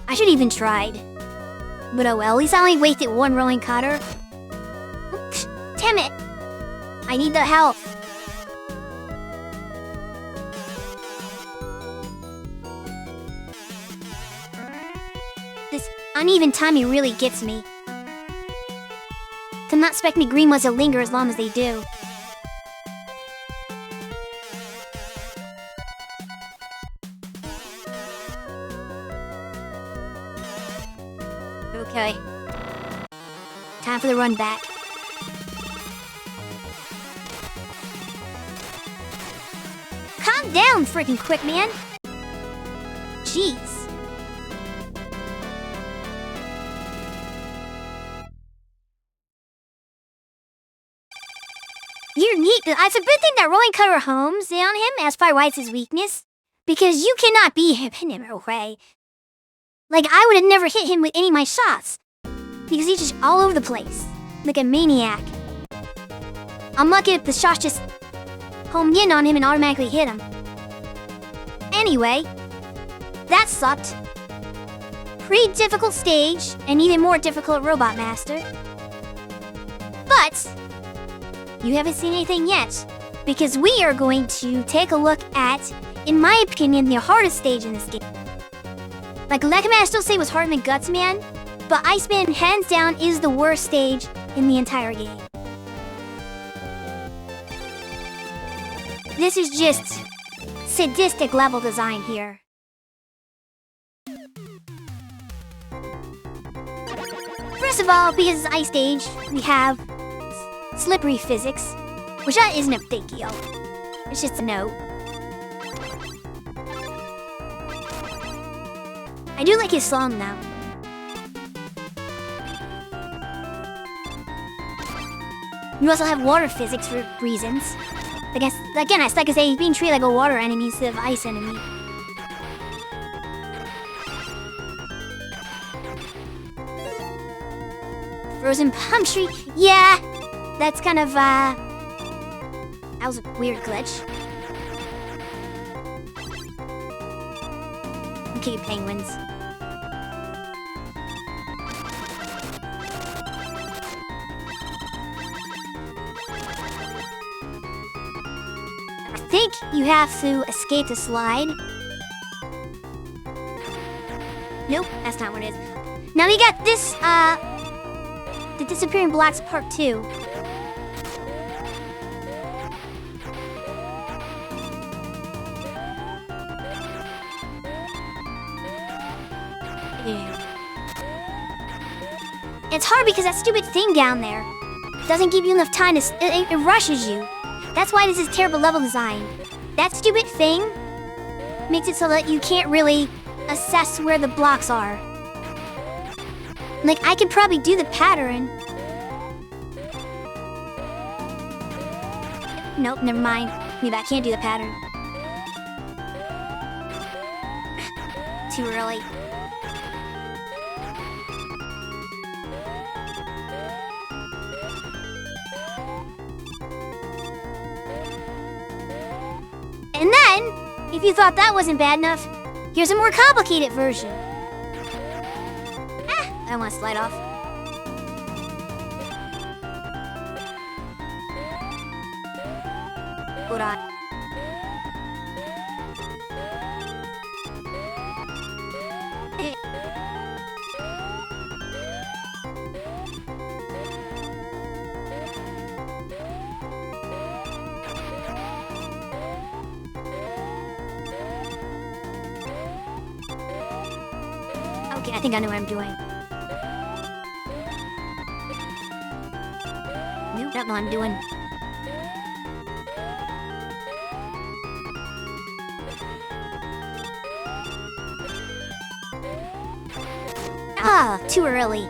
I should even tried. But oh well, at least I only wasted one rolling cutter. Damn it! I need the help. This uneven timing really gets me. To not expect me green ones to linger as long as they do. Okay. Time for the run back. Calm down, freaking quick man. Jeez. You're neat. It's a good thing that rolling cutter homes in on him as far as his weakness. Because you cannot beat him in a way. Like, I would have never hit him with any of my shots. Because he's just all over the place. Like a maniac. I'm lucky if the shots just homed in on him and automatically hit him. Anyway, that sucked. Pretty difficult stage, and even more difficult Robot Master. But you haven't seen anything yet. Because we are going to take a look at, in my opinion, the hardest stage in this game. Like, I still say it was harder than Gutsman, but Iceman, hands down, is the worst stage in the entire game. This is just sadistic level design here. First of all, because it's Ice Stage, we have slippery physics, which that isn't a big deal. It's just a note. I do like his song though. You also have water physics for reasons. I guess, again, it's like I say, he's being treated like a water enemy instead of ice enemy. Frozen Palm Tree, yeah! That's kind of, that was a weird glitch. Okay, penguins. I think you have to escape the slide. Nope, that's not what it is. Now we got this, the Disappearing Blocks Part 2. It's hard because that stupid thing down there doesn't give you enough time to... It rushes you. That's why this is terrible level design. That stupid thing makes it so that you can't really assess where the blocks are. Like, I could probably do the pattern. Nope, never mind. Maybe I can't do the pattern. Too early. And then, if you thought that wasn't bad enough, here's a more complicated version. I want to slide off. Hold on. Okay, I think I know what I'm doing. Nope, that's what I'm doing. Ah, too early.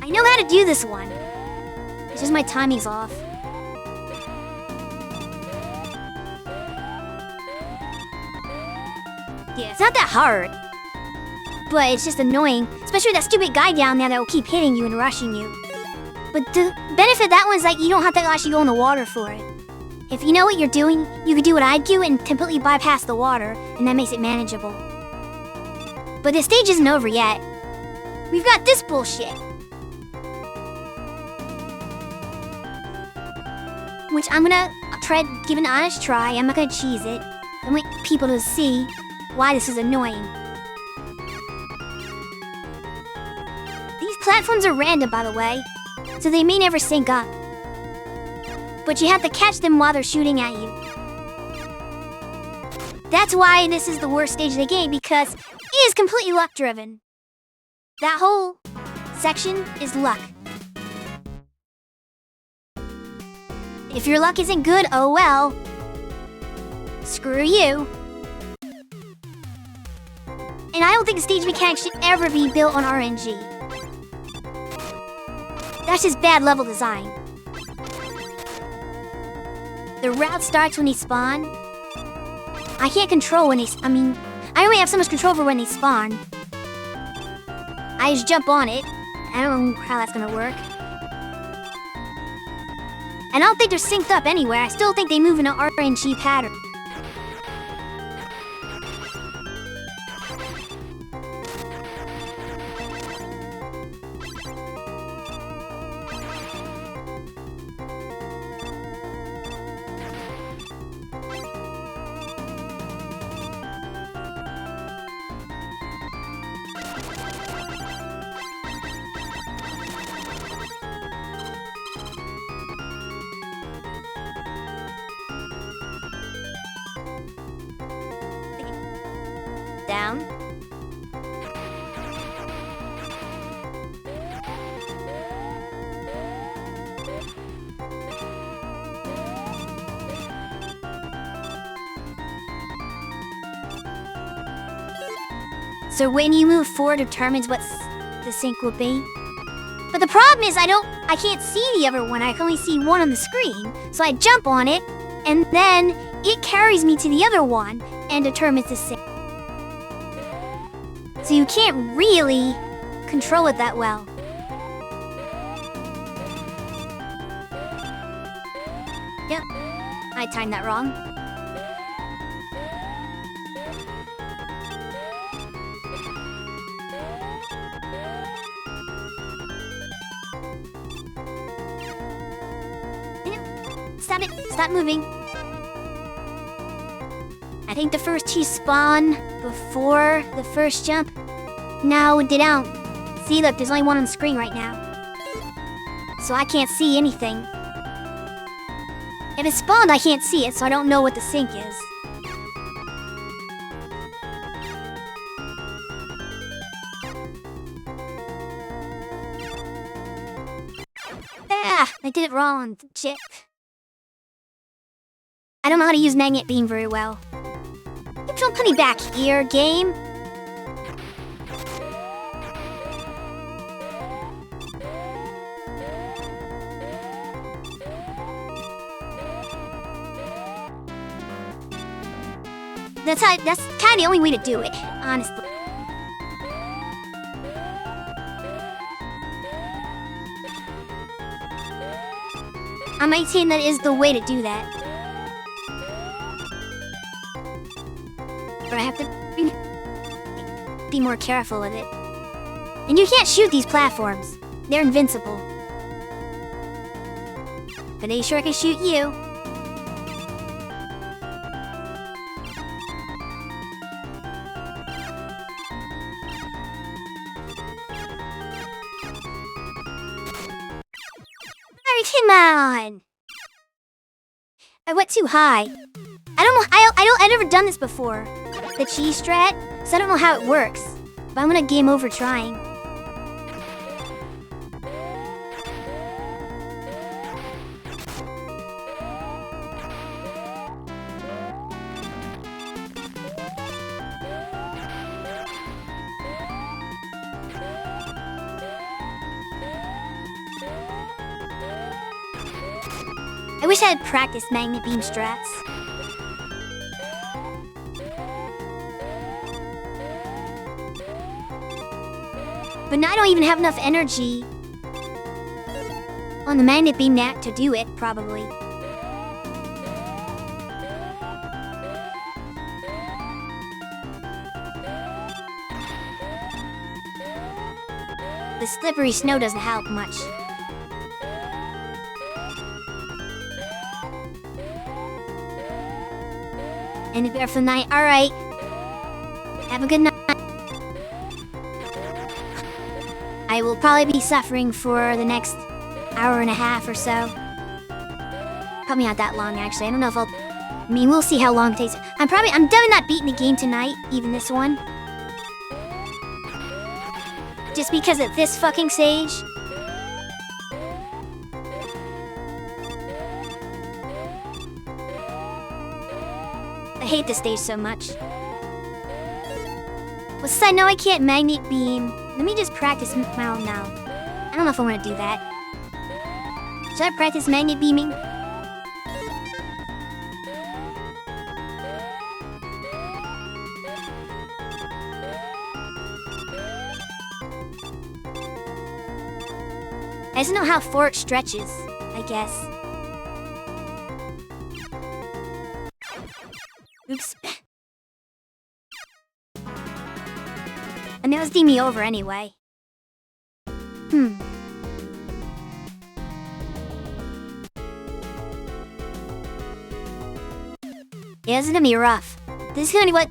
I know how to do this one. It's just my timing's off. Yeah, it's not that hard. But it's just annoying, especially that stupid guy down there that will keep hitting you and rushing you. But the benefit of that one is like you don't have to actually go in the water for it. If you know what you're doing, you could do what I do and completely bypass the water, and that makes it manageable. But the stage isn't over yet. We've got this bullshit. Which I'm gonna try to give an honest try. I'm not gonna cheese it. I want people to see why this is annoying. These platforms are random, by the way, so they may never sync up. But you have to catch them while they're shooting at you. That's why this is the worst stage of the game, because it is completely luck-driven. That whole section is luck. If your luck isn't good, oh well. Screw you. And I don't think the stage mechanics should ever be built on RNG. That's just bad level design. The route starts when they spawn. I can't control when they... I only have so much control over when they spawn. I just jump on it. I don't know how that's gonna work. And I don't think they're synced up anywhere. I still think they move in an RNG pattern. Down. So when you move forward determines what the sync will be. But the problem is I can't see the other one. I can only see one on the screen. So I jump on it, and then it carries me to the other one and determines the sync. So you can't really control it that well. Yep, I timed that wrong. Stop it, stop moving. I think the first two spawn before the first jump. No, they don't. See, look, there's only one on the screen right now. So I can't see anything. If it spawned, I can't see it, so I don't know what the sync is. Ah, I did it wrong, chip. I don't know how to use magnet beam very well. Don't put me back here, game. That's kind of the only way to do it, honestly. I might say that is the way to do that. But I have to be more careful with it. And you can't shoot these platforms. They're invincible. But they sure can shoot you. Come on! I went too high. I don't know. I've never done this before. The cheese strat, so I don't know how it works. But I'm gonna game over trying. I wish I had practiced magnet beam strats. But now I don't even have enough energy on the magnet beam net to do it, probably. The slippery snow doesn't help much. And a bear for the night. Alright. Have a good night. I will probably be suffering for the next hour and a half or so. Probably not that long, actually. I don't know if I'll... I mean, we'll see how long it takes. I'm definitely not beating the game tonight, even this one. Just because of this fucking stage. I hate this stage so much. Well, since I know I can't magnet beam, let me just practice. Well, no. I don't know if I want to do that. Should I practice magnet beaming? I just know how far it stretches, I guess. Oops. And that was D me over anyway. Yeah, this is gonna be rough. This is gonna be what...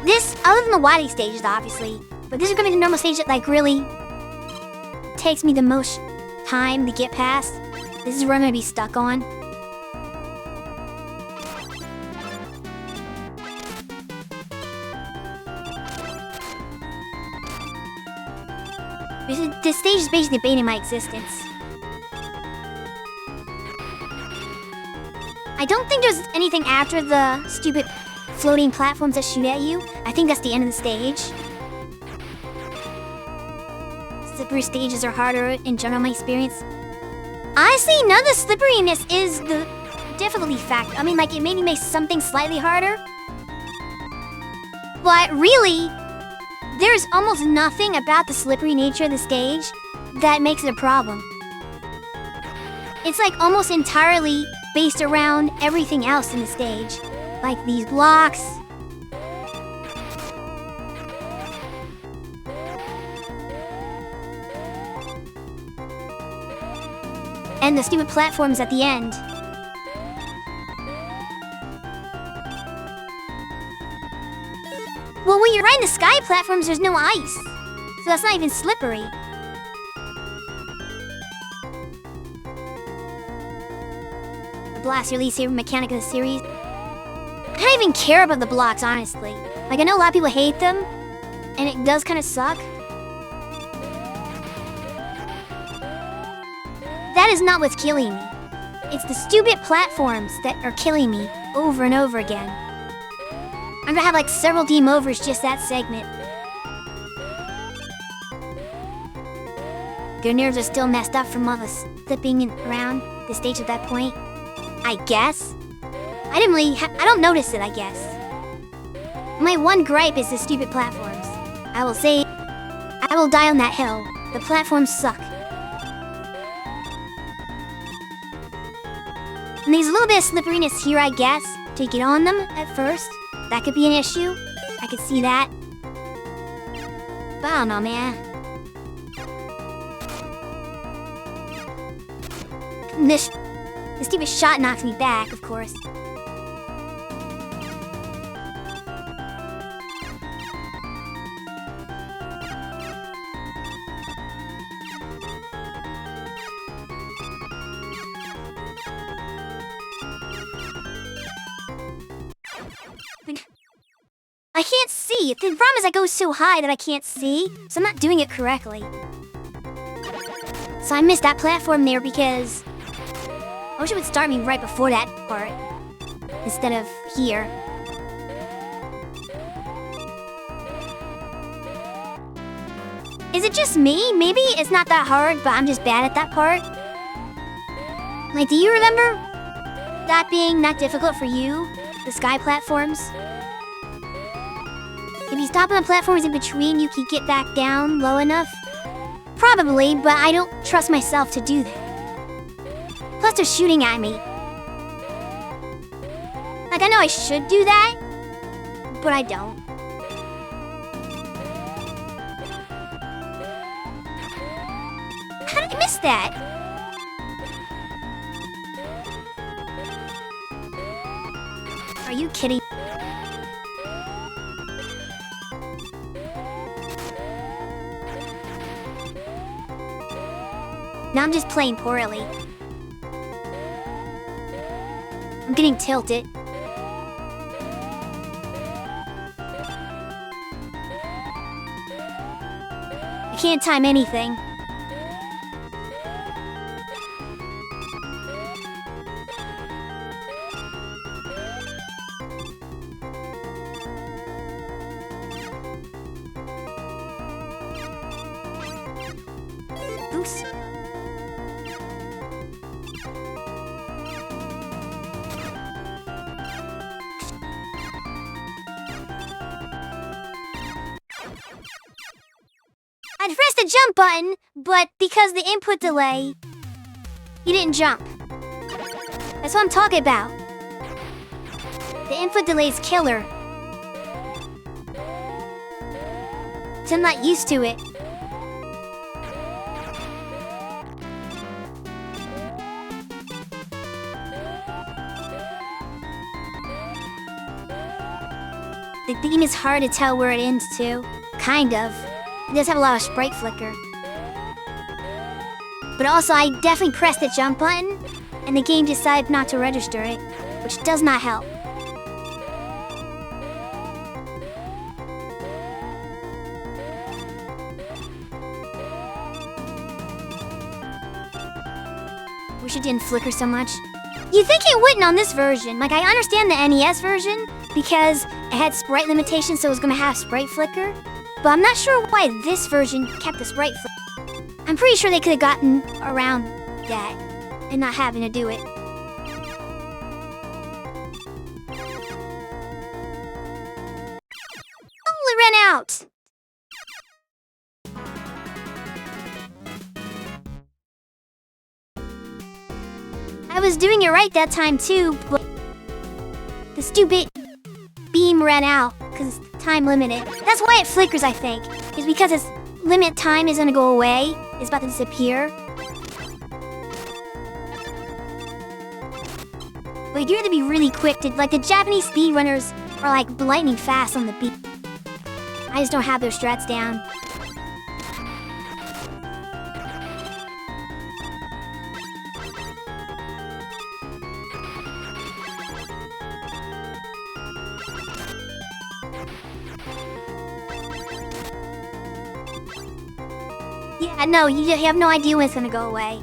This, other than the Wily stages, obviously. But this is gonna be the normal stage that, like, really... takes me the most time to get past. This is where I'm gonna be stuck on. This stage is basically debating my existence. I don't think there's anything after the stupid floating platforms that shoot at you. I think that's the end of the stage. Slippery stages are harder in general, my experience. Honestly, none of the slipperiness is the difficulty factor. I mean, like, it maybe makes something slightly harder. But really, there's almost nothing about the slippery nature of the stage that makes it a problem. It's like almost entirely based around everything else in the stage. Like these blocks. And the stupid platforms at the end. Well, when you're riding the sky platforms, there's no ice. So that's not even slippery. The blast your least favorite mechanic of the series. I don't even care about the blocks, honestly. Like, I know a lot of people hate them, and it does kind of suck. That is not what's killing me. It's the stupid platforms that are killing me over and over again. I'm gonna have like several game overs just that segment. Your nerves are still messed up from all the slipping around the stage at that point. I guess. I don't notice it, I guess. My one gripe is the stupid platforms. I will say, I will die on that hill. The platforms suck. And there's a little bit of slipperiness here, I guess, to get on them at first. That could be an issue. I could see that. But I don't know, man. This stupid shot knocks me back, of course. I can't see. The problem is I go so high that I can't see, so I'm not doing it correctly. So I missed that platform there because I wish it would start me right before that part instead of here. Is it just me? Maybe it's not that hard, but I'm just bad at that part. Like, do you remember that being that difficult for you? The sky platforms? If you stop on the platforms in between, you can get back down low enough. Probably, but I don't trust myself to do that. Plus they're shooting at me. Like, I know I should do that, but I don't. How did I miss that? Are you kidding? Now I'm just playing poorly. I'm getting tilted. I can't time anything. Oops. I pressed the jump button, but because the input delay, you didn't jump. That's what I'm talking about. The input delay is killer. So I'm not used to it. The theme is hard to tell where it ends to. Kind of. It does have a lot of sprite flicker. But also, I definitely pressed the jump button, and the game decided not to register it, which does not help. Wish it didn't flicker so much. You think it wouldn't on this version. Like, I understand the NES version, because it had sprite limitations, so it was gonna have sprite flicker. But I'm not sure why this version kept the sprite flicker. I'm pretty sure they could have gotten around that and not having to do it. Oh, it ran out! I was doing it right that time too, but the stupid beam ran out because it's time limited. That's why it flickers, I think. It's because its limit time is gonna go away. It's about to disappear. But you have to be really quick to, like, the Japanese speedrunners are like lightning fast on the beat. I just don't have their strats down. Yeah, no, you have no idea when it's gonna go away.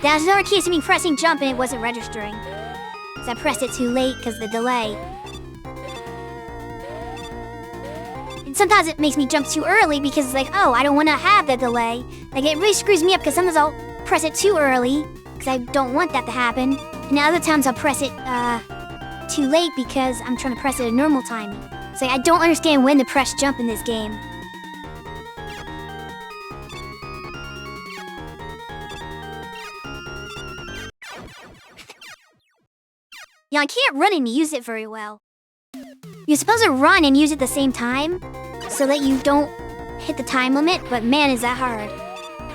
That was another case of me pressing jump and it wasn't registering. Because I pressed it too late because of the delay. And sometimes it makes me jump too early because it's like, oh, I don't want to have the delay. Like, it really screws me up because sometimes I'll press it too early because I don't want that to happen. And other times I'll press it too late because I'm trying to press it at normal timing. So I don't understand when to press jump in this game. Yeah, I can't run and use it very well. You're supposed to run and use it at the same time so that you don't hit the time limit, but man, is that hard.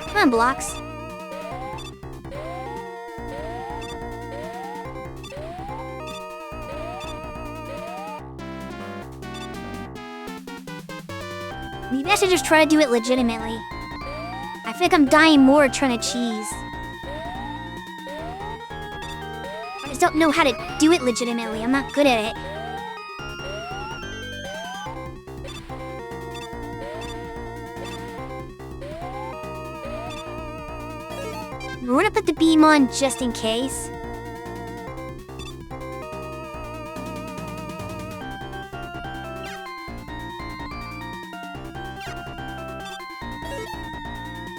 Come on, blocks. Maybe I should just try to do it legitimately. I feel like I'm dying more trying to cheese. don't know how to do it legitimately. I'm not good at it. We're gonna put the beam on just in case.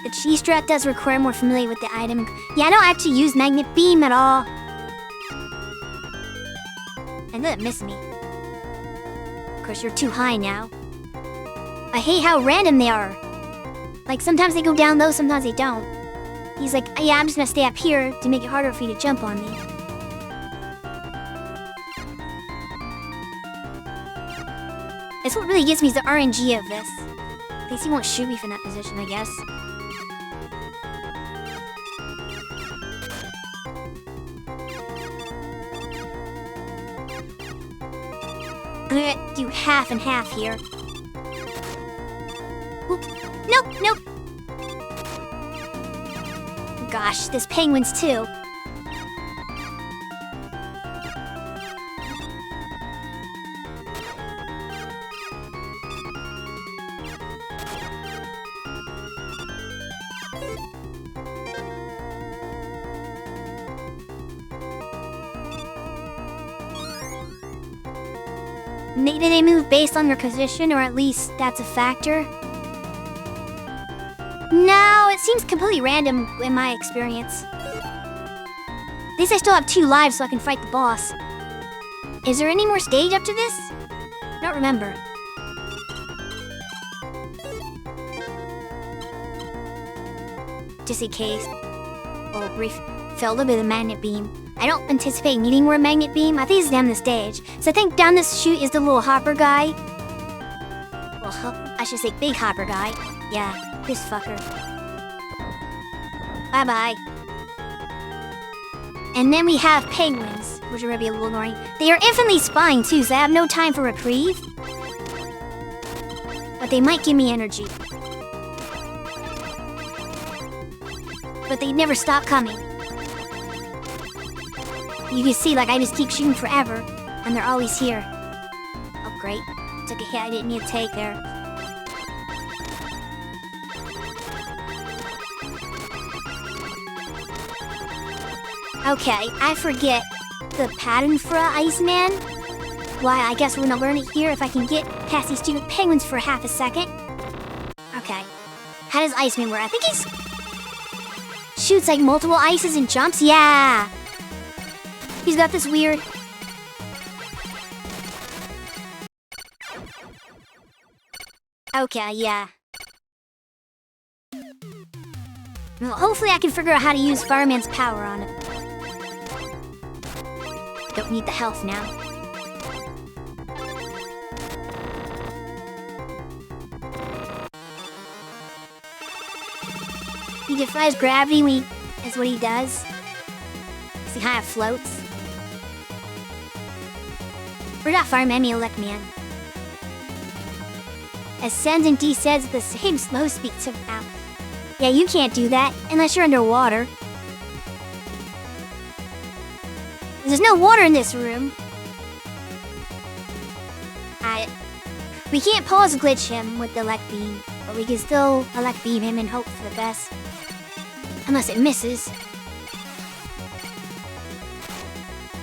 The cheese strat does require more familiarity with the item. Yeah, I don't actually use magnet beam at all. And then it missed me. Of course, you're too high now. I hate how random they are. Like, sometimes they go down low, sometimes they don't. He's like, yeah, I'm just gonna stay up here to make it harder for you to jump on me. That's what really gets me is the RNG of this. At least he won't shoot me from that position, I guess. I'm gonna do half and half here. Oops. Nope, nope. Gosh, this penguin's too. Maybe they move based on their position, or at least that's a factor. No, it seems completely random in my experience. At least I still have 2 lives so I can fight the boss. Is there any more stage up to this? I don't remember. Just in case. Oh, brief. Filled up with a magnet beam. I don't anticipate needing more magnet beam. I think it's down the stage. So I think down this chute is the little hopper guy. Well, I should say big hopper guy. Yeah, this fucker. Bye-bye. And then we have penguins, which are gonna be a little annoying. They are infinitely spying too, so I have no time for reprieve. But they might give me energy. But they never stop coming. You can see, like, I just keep shooting forever, and they're always here. Oh, great. Took a hit I didn't need to take there. Okay, I forget the pattern for Iceman. Why, I guess we're gonna learn it here if I can get past these stupid penguins for half a second. Okay. How does Iceman work? I think he's... shoots, like, multiple ices and jumps? Yeah! He's got this weird... Okay, yeah. Well, hopefully I can figure out how to use Fireman's power on it. Don't need the health now. He defies gravity when that's what he does. See how it floats? We're not Fireman, me elect man. Ascends and descends at the same slow speed somehow. Yeah, you can't do that unless you're underwater. There's no water in this room. We can't pause glitch him with the elect beam, but we can still elect beam him and hope for the best. Unless it misses.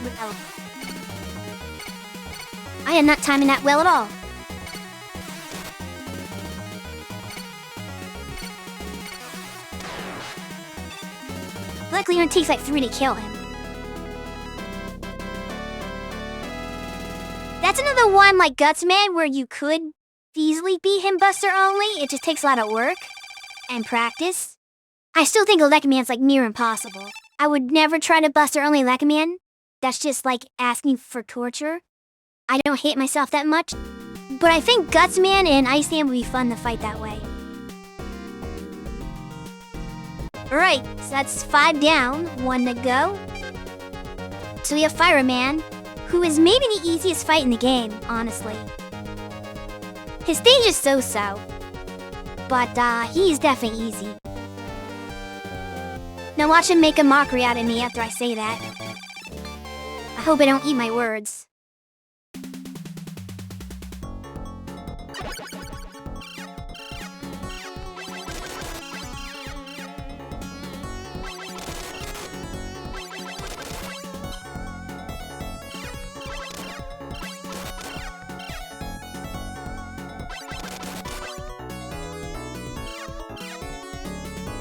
Well, I am not timing that well at all. Luckily, it takes like 3 to kill him. That's another one like Gutsman where you could easily beat him Buster only. It just takes a lot of work and practice. I still think Elecman's like near impossible. I would never try to Buster only Elecman. That's just like asking for torture. I don't hate myself that much. But I think Gutsman and Iceman would be fun to fight that way. Alright, so that's 5 down, 1 to go. So we have Fireman, who is maybe the easiest fight in the game, honestly. His stage is so-so, but he's definitely easy. Now watch him make a mockery out of me after I say that. hope I don't eat my words.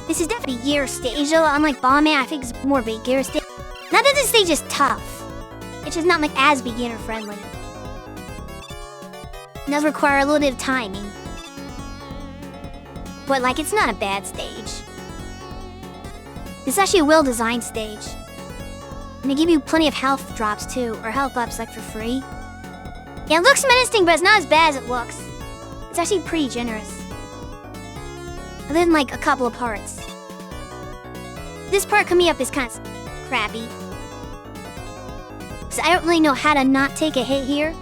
This is definitely gear stage, though. Unlike Bomberman, I think it's more of a gear stage. Not that this stage is tough. It's just not like as beginner friendly. It does require a little bit of timing. But like, it's not a bad stage. It's actually a well-designed stage. And they give you plenty of health drops too, or health ups like for free. Yeah, it looks menacing, but it's not as bad as it looks. It's actually pretty generous. Other than like a couple of parts. This part coming up is kind of crappy. So I don't really know how to not take a hit here.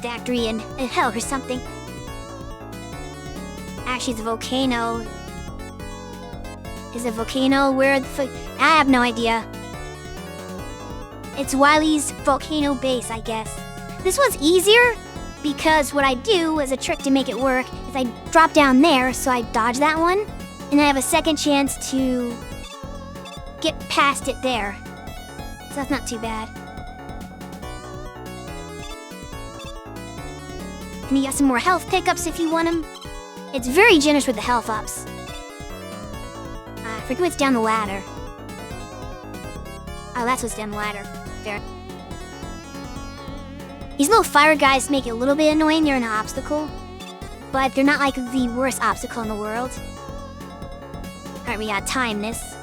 Factory in hell or something. Actually, it's a volcano. Is a volcano where the fuck? I have no idea. It's Wily's volcano base, I guess. This one's easier because what I do as a trick to make it work is I drop down there, so I dodge that one, and I have a second chance to get past it there. So that's not too bad. And you got some more health pickups if you want them. It's very generous with the health ups. I forget what's down the ladder. Oh, that's what's down the ladder. Fair. These little fire guys make it a little bit annoying. They're an obstacle. But they're not like the worst obstacle in the world. Alright, we gotta time this.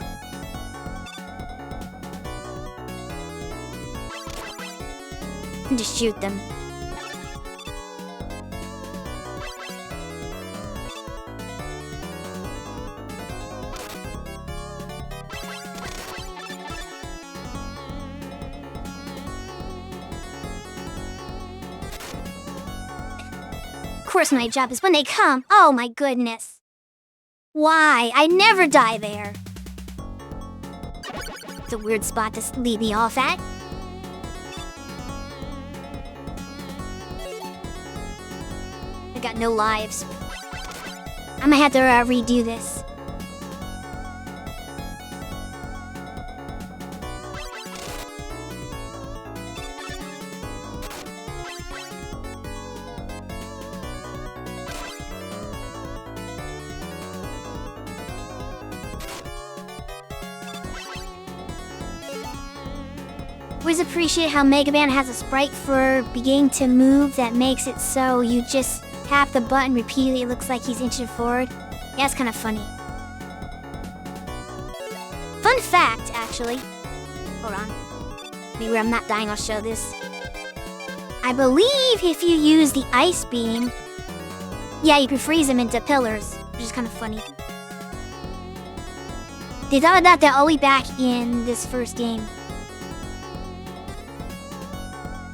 And just shoot them. Of course my job is when they come. Oh my goodness. Why? I never die there. It's a weird spot to leave me off at. I got no lives. I might have to redo this. Always appreciate how Mega Man has a sprite for beginning to move that makes it so you just tap the button repeatedly. It looks like he's inching forward. Yeah, it's kind of funny. Fun fact, actually. Hold on. Maybe where I'm not dying, I'll show this. I believe if you use the ice beam, yeah, you can freeze them into pillars, which is kind of funny. They thought of that all the way back in this first game.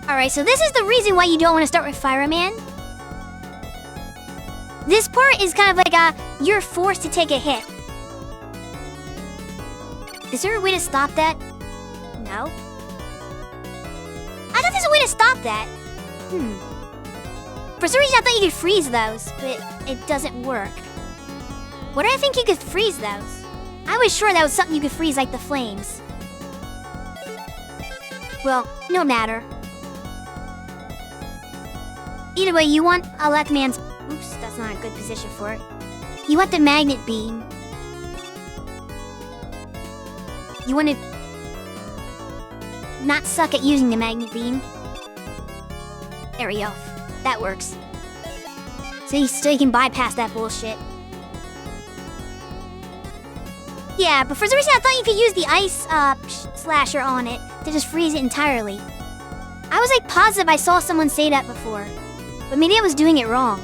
Alright, so this is the reason why you don't want to start with Fireman. This part is kind of like you're forced to take a hit. Is there a way to stop that? No. I thought there's a way to stop that. For some reason I thought you could freeze those, but it doesn't work. What do I think you could freeze those? I was sure that was something you could freeze like the flames. Well, no matter. Either way, you want a left man's... Oops, that's not a good position for it. You want the magnet beam. You want to... not suck at using the magnet beam. There we go. That works. So you can bypass that bullshit. Yeah, but for some reason I thought you could use the ice slasher on it to just freeze it entirely. I was like positive I saw someone say that before. But maybe I was doing it wrong.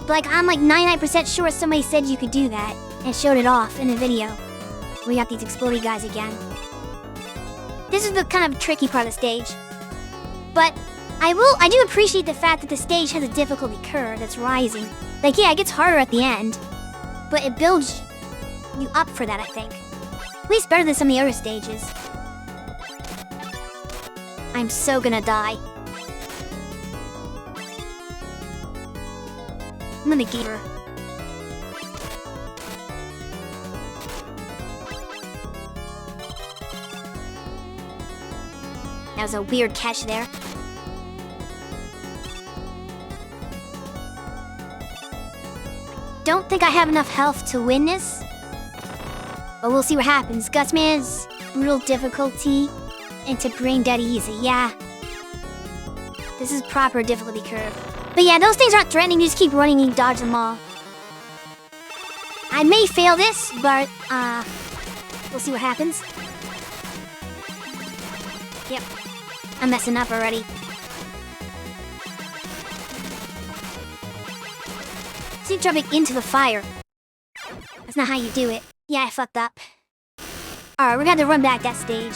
But like, I'm like 99% sure somebody said you could do that and showed it off in a video. We got these explodey guys again. This is the kind of tricky part of the stage. But I do appreciate the fact that the stage has a difficulty curve that's rising. Like, yeah, it gets harder at the end, but it builds you up for that, I think. At least better than some of the other stages. I'm so gonna die. I'm gonna give her. That was a weird catch there. Don't think I have enough health to win this, but we'll see what happens. Gutsman's brutal difficulty into brain dead easy. Yeah, this is proper difficulty curve. But yeah, those things aren't threatening. You just keep running and you dodge them all. I may fail this, but we'll see what happens. Yep, I'm messing up already. Keep jumping into the fire. That's not how you do it. Yeah, I fucked up. Alright, we're gonna have to run back that stage.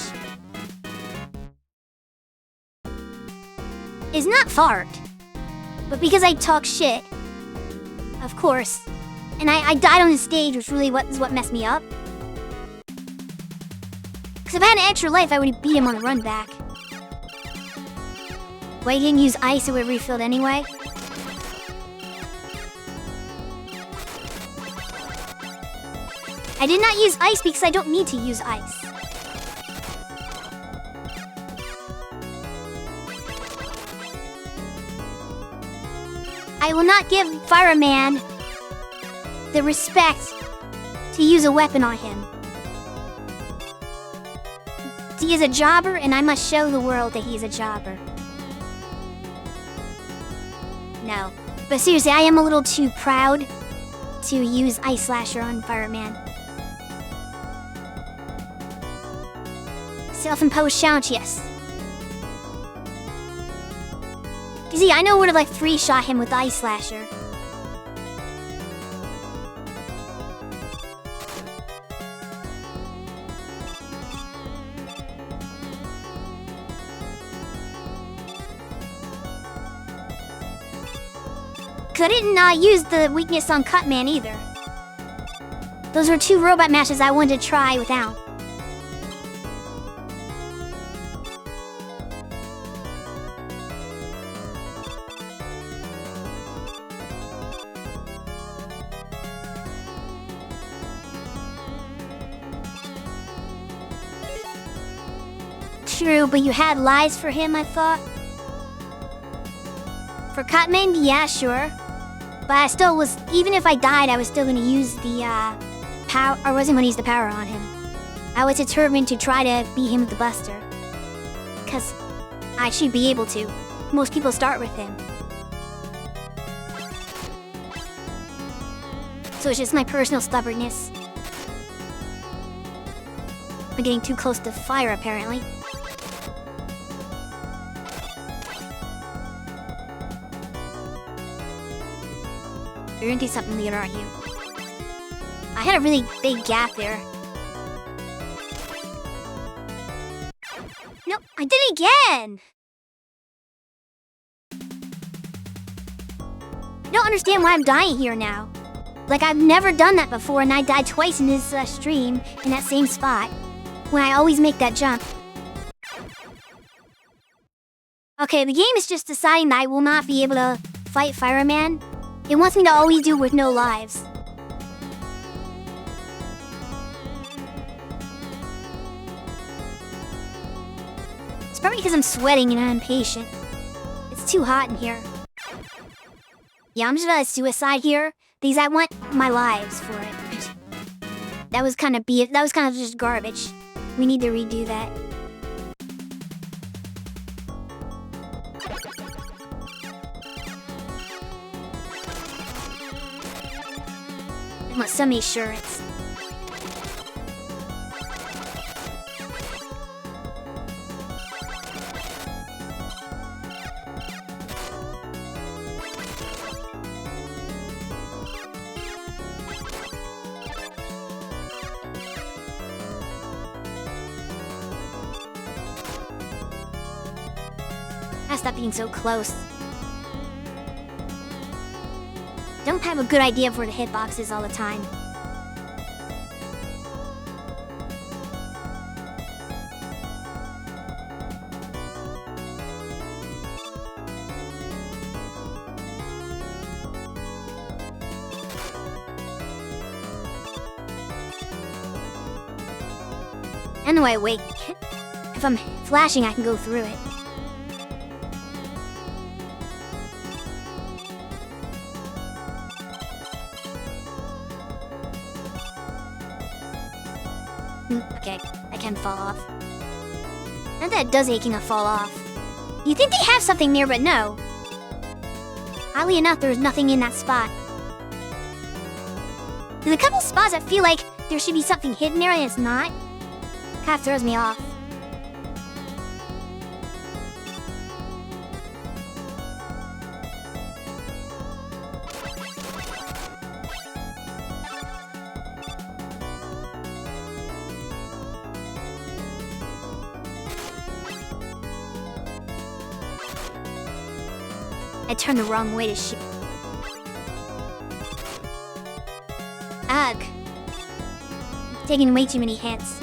It's not fart, but because I talk shit, of course, and I died on the stage, which really is what messed me up. Because if I had an extra life, I would have beat him on the run back. Why you didn't use ice, it would have refilled anyway. I did not use ice because I don't need to use ice. I will not give Fireman the respect to use a weapon on him. He is a jobber, and I must show the world that he is a jobber. No. But seriously, I am a little too proud to use Ice Slasher on Fireman. Self-imposed challenge, yes. You see, I know where to like 3-shot him with Ice Slasher. I didn't use the weakness on Cutman either. Those were 2 robot matches I wanted to try without. True, but you had lies for him, I thought. For Cutman, yeah, sure. But I still was, even if I died, I was still gonna use the, power, or wasn't gonna use the power on him. I was determined to try to beat him with the Buster. Cause I should be able to. Most people start with him. So it's just my personal stubbornness. I'm getting too close to fire, apparently. You're gonna do something weird, aren't you? I had a really big gap there. No, I did it again! I don't understand why I'm dying here now. Like, I've never done that before, and I died twice in this stream, in that same spot, when I always make that jump. Okay, the game is just deciding that I will not be able to fight Fireman. It wants me to always do with no lives. It's probably because I'm sweating and I'm impatient. It's too hot in here. Yeah, I'm just gonna suicide here because I want my lives for it. That was kind of just garbage. We need to redo that. I want some assurance. Gotta stop being so close. Don't have a good idea of where the hitbox is all the time. Anyway, wait. If I'm flashing, I can go through it. Okay, I can fall off. Not that it does aching to fall off. You think they have something there, but no. Oddly enough, there's nothing in that spot. There's a couple spots that feel like there should be something hidden there and it's not. Kind of throws me off. I turned the wrong way to shoot. Ugh. Taking way too many hits.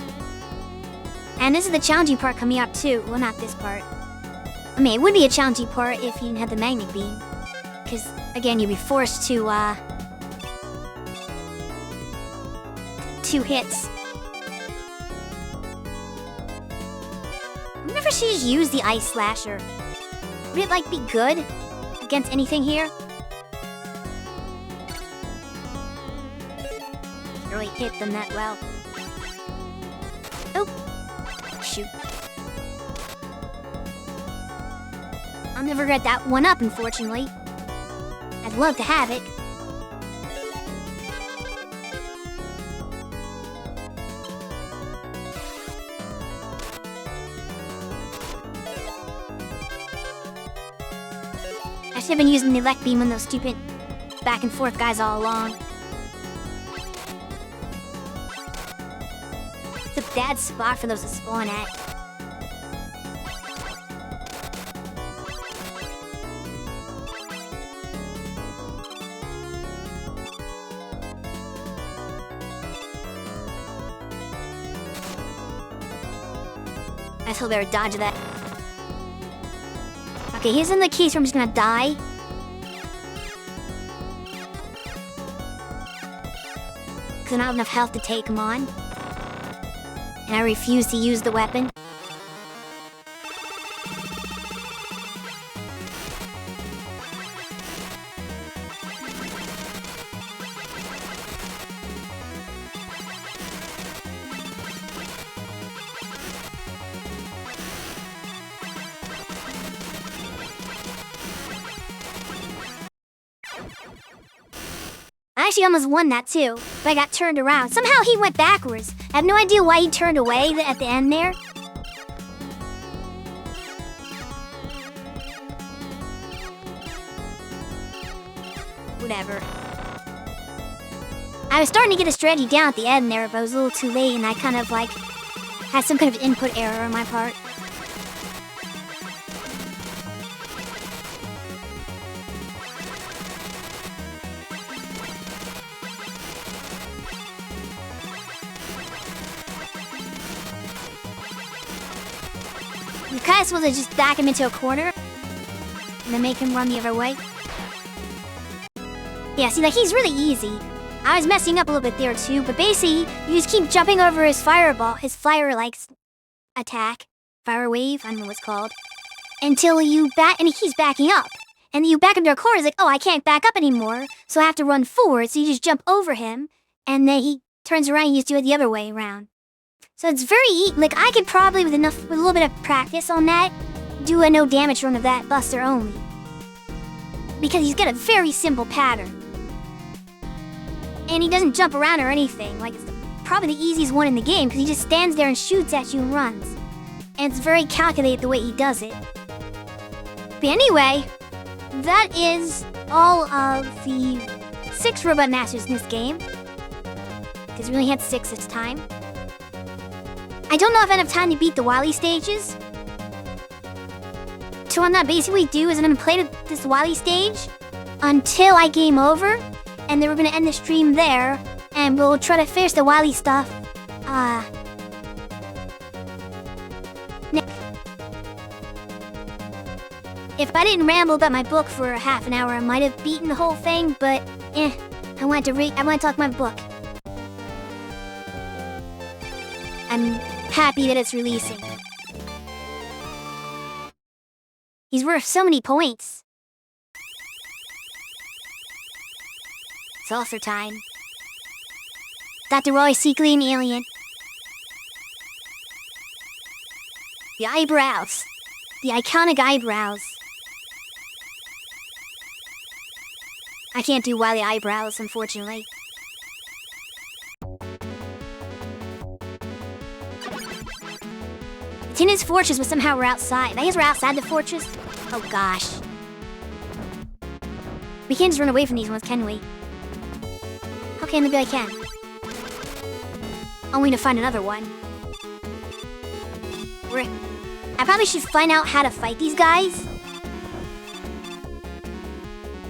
And this is the challenging part coming up too. Well, not this part. I mean, it would be a challenging part if you didn't have the magnet beam. Because, again, you'd be forced to, 2 hits. I wonder if I should just use the Ice Slasher. Would it, like, be good against anything here? Can't really hit them that well. Oh! Shoot. I'll never get that one up, unfortunately. I'd love to have it. I should have been using the elect beam on those stupid back and forth guys all along. It's a bad spot for those to spawn at. I still better dodge that. Okay, here's in the case where I'm just gonna die. Because I don't have enough health to take him on. And I refuse to use the weapon. I actually almost won that too, but I got turned around. Somehow he went backwards. I have no idea why he turned away at the end there. Whatever. I was starting to get a strategy down at the end there, but I was a little too late and I kind of like had some kind of input error on my part. You kind of supposed to just back him into a corner and then make him run the other way. Yeah, see, like, he's really easy. I was messing up a little bit there, too, but basically, you just keep jumping over his fireball, his fire, like, attack. Fire wave, I don't know what it's called. Until you back, and he's backing up. And then you back him to a corner, he's like, oh, I can't back up anymore, so I have to run forward, so you just jump over him, and then he turns around and you just do it the other way around. So it's very easy. Like, I could probably, with a little bit of practice on that, do a no damage run of that buster only. Because he's got a very simple pattern. And he doesn't jump around or anything. Like, it's probably the easiest one in the game, because he just stands there and shoots at you and runs. And it's very calculated the way he does it. But anyway, that is all of the 6 Robot Masters in this game. Because we only had 6 this time. I don't know if I have enough time to beat the Wily stages. So what I'm gonna basically do is I'm gonna play this Wily stage until I game over, and then we're gonna end the stream there, and we'll try to finish the Wily stuff. Nick. If I didn't ramble about my book for half an hour, I might have beaten the whole thing, but I want to talk my book. I'm happy that it's releasing. He's worth so many points. Saucer time. Dr. Roy, secretly an alien. The eyebrows. The iconic eyebrows. I can't do Wily eyebrows, unfortunately. It's in his fortress, but somehow we're outside. I guess we're outside the fortress? Oh gosh. We can't just run away from these ones, can we? Okay, maybe I can. Only to find another one. I probably should find out how to fight these guys.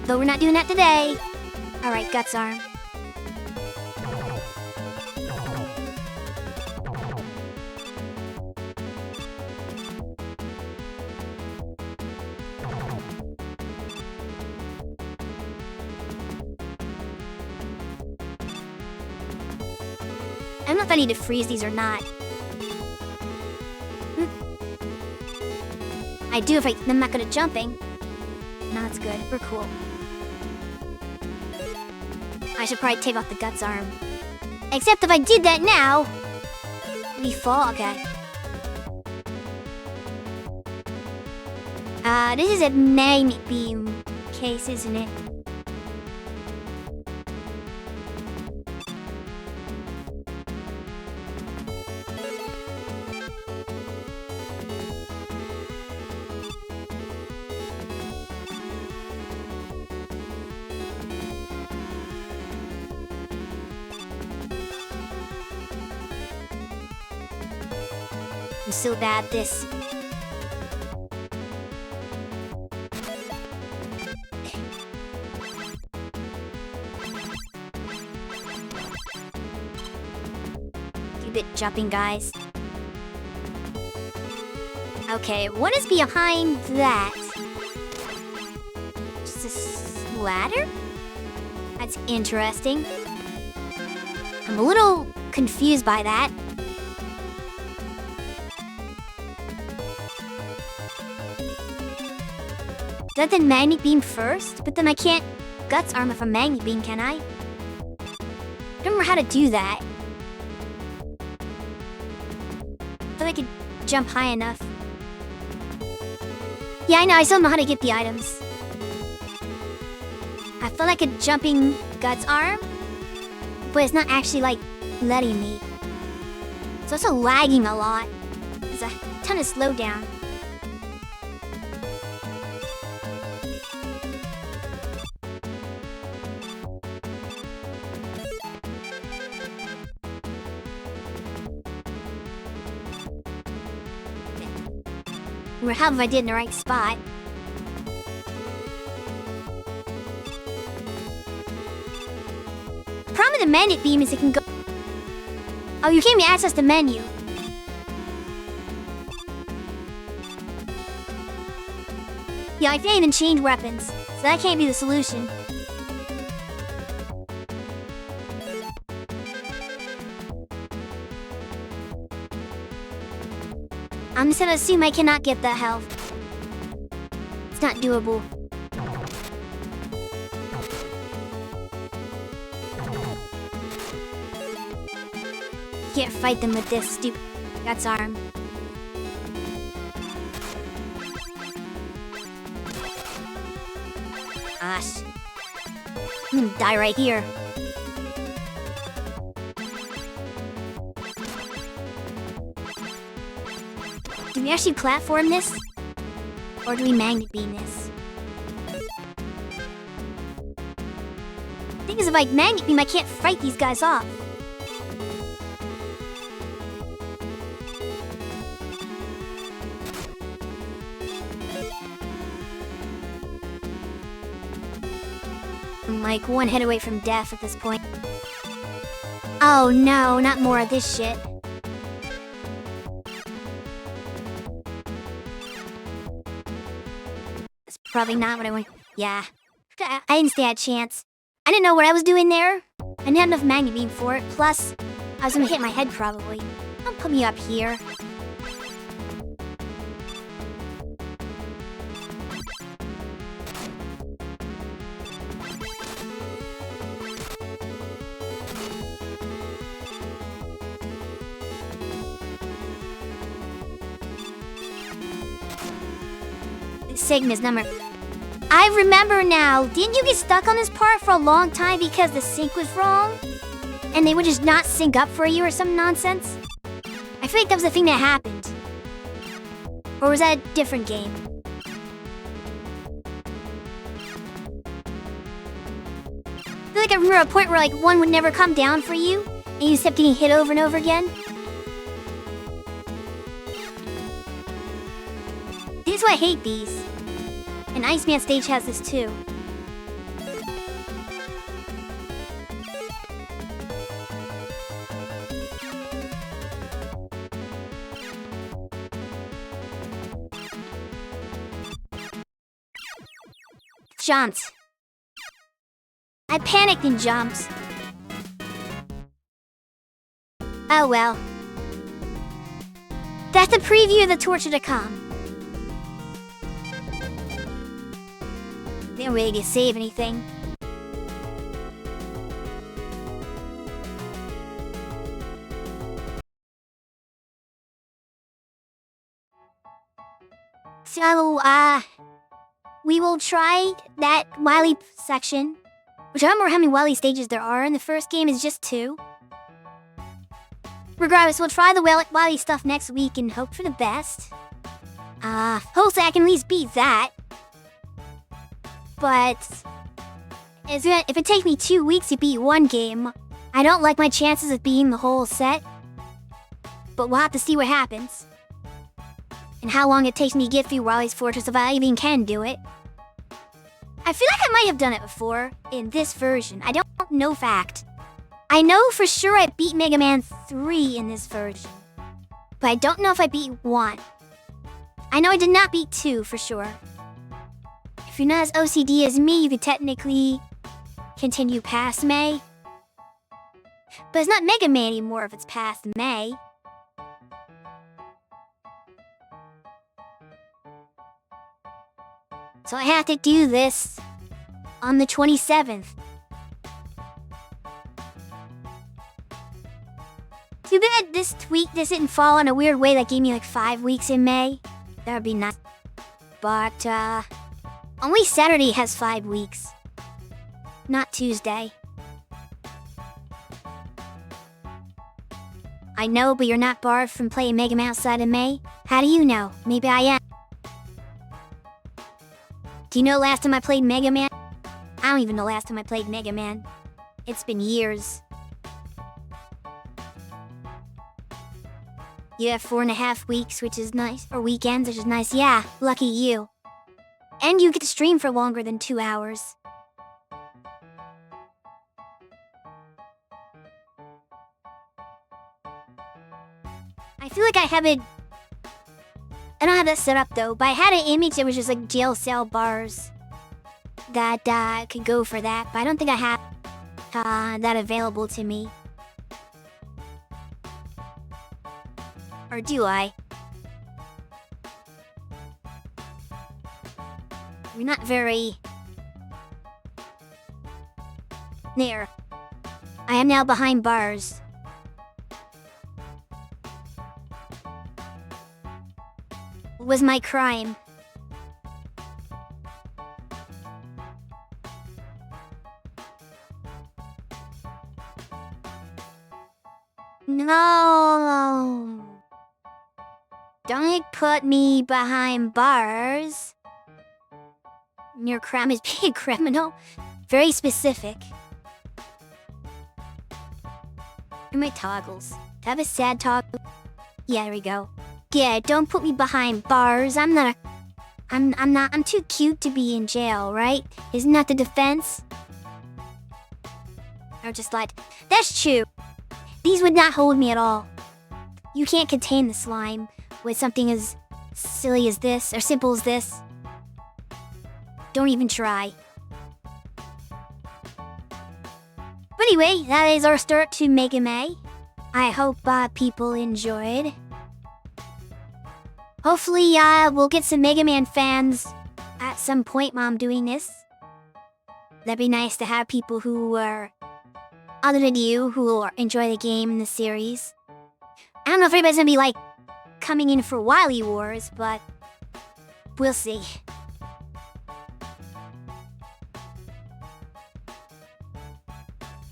Though we're not doing that today. Alright, Guts Arm. I don't know if I need to freeze these or not. I do if I'm not good at jumping. No, that's good. We're cool. I should probably take off the Guts Arm. Except if I did that now... we fall? Okay. This is a magnet beam case, isn't it? I'm so bad at this. Do a bit jumping, guys. Okay, what is behind that? Just a ladder? That's interesting. I'm a little confused by that. Does the magnet beam first? But then I can't Guts Arm if a magnet beam, can I? I don't remember how to do that. I thought I could jump high enough. Yeah, I know, I still don't know how to get the items. I feel like a jumping Guts Arm, but it's not actually, like, letting me. It's also lagging a lot. There's a ton of slowdown. How if I did in the right spot? The problem with the magnet beam is it can go... Oh, you gave me access to menu. Yeah, I can't even change weapons, so that can't be the solution. I'm just gonna assume I cannot get the health. It's not doable. Can't fight them with this stupid Guts Arm. Gosh. I'm gonna die right here. Do we actually platform this? Or do we magnet beam this? The thing is, if I magnet beam, I can't fight these guys off. I'm like one hit away from death at this point. Oh no, not more of this shit. That's probably not what I want. Yeah. I didn't stand a chance. I didn't know what I was doing there. I didn't have enough magnet beam for it. Plus, I was gonna hit my head probably. Don't put me up here. Sigma's number. I remember now. Didn't you get stuck on this part for a long time because the sync was wrong? And they would just not sync up for you or some nonsense? I feel like that was the thing that happened. Or was that a different game? I feel like I remember a point where like one would never come down for you and you just kept getting hit over and over again. This is why I hate these. And Iceman stage has this too. Jumps. I panicked and jumped. Oh well. That's a preview of the torture to come. They don't really get to save anything. So, we will try that Wily section. Which I don't remember how many Wily stages there are, and the first game is just 2. Regardless, we'll try the Wily stuff next week and hope for the best. Hopefully I can at least beat that. But if it takes me 2 weeks to beat one game, I don't like my chances of beating the whole set. But we'll have to see what happens. And how long it takes me to get through Wily's Fortress if I even can do it. I feel like I might have done it before, in this version. I don't know fact. I know for sure I beat Mega Man 3 in this version. But I don't know if I beat 1. I know I did not beat 2 for sure. If you're not as OCD as me, you could technically continue past May. But it's not Mega Man anymore if it's past May. So I have to do this on the 27th. Too bad this week didn't fall in a weird way that gave me like 5 weeks in May. That would be nice. But, only Saturday has 5 weeks. Not Tuesday. I know, but you're not barred from playing Mega Man outside of May. How do you know? Maybe I am. Do you know last time I played Mega Man? I don't even know last time I played Mega Man. It's been years. You have 4.5 weeks, which is nice. Or weekends, which is nice. Yeah, lucky you. And you get to stream for longer than 2 hours. I feel like I have it... I don't have that set up though, but I had an image that was just like jail cell bars. That could go for that, but I don't think I have that available to me. Or do I? We're not very... There. I am now behind bars. What was my crime? No! Don't put me behind bars. Your crime is being a criminal. Very specific. And my toggles. Do I have a sad toggle? Yeah, there we go. Yeah, don't put me behind bars. I'm too cute to be in jail, right? Isn't that the defense? Or just like, that's true. These would not hold me at all. You can't contain the slime with something as silly as this, or simple as this. Don't even try. But anyway, that is our start to Mega May. I hope people enjoyed. Hopefully, we'll get some Mega Man fans at some point while I'm doing this. That'd be nice to have people who are other than you who enjoy the game and the series. I don't know if anybody's gonna be like coming in for Wily Wars, but we'll see.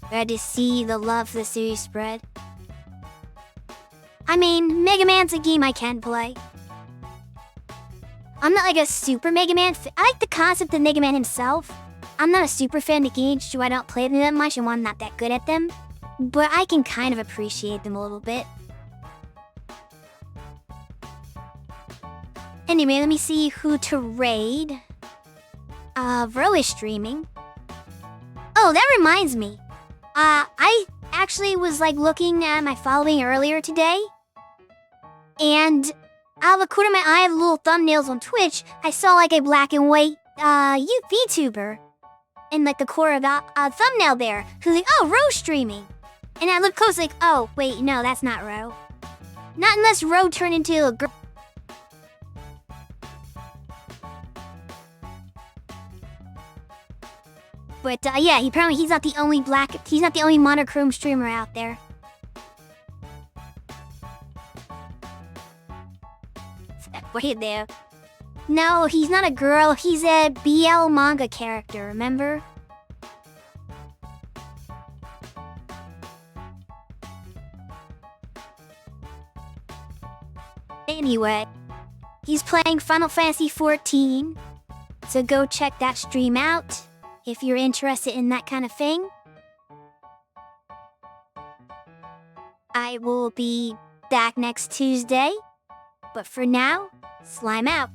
Ready to see the love for the series spread. I mean, Mega Man's a game I can play. I'm not like a super Mega Man I like the concept of Mega Man himself. I'm not a super fan of games, so I don't play them that much and I'm not that good at them. But I can kind of appreciate them a little bit. Anyway, let me see who to raid. Vro is streaming. Oh, that reminds me. I actually was like looking at my following earlier today. And out of the corner of my eye, the little thumbnails on Twitch, I saw like a black and white VTuber in like the corner of the thumbnail there. Who's like, oh, Ro's streaming. And I looked close like, oh, wait, no, that's not Ro. Not unless Ro turned into a girl. But yeah, apparently he's not the only monochrome streamer out there. Wait there. No, he's not a girl. He's a BL manga character, remember? Anyway, he's playing Final Fantasy XIV. So go check that stream out if you're interested in that kind of thing. I will be back next Tuesday. But for now, slime out.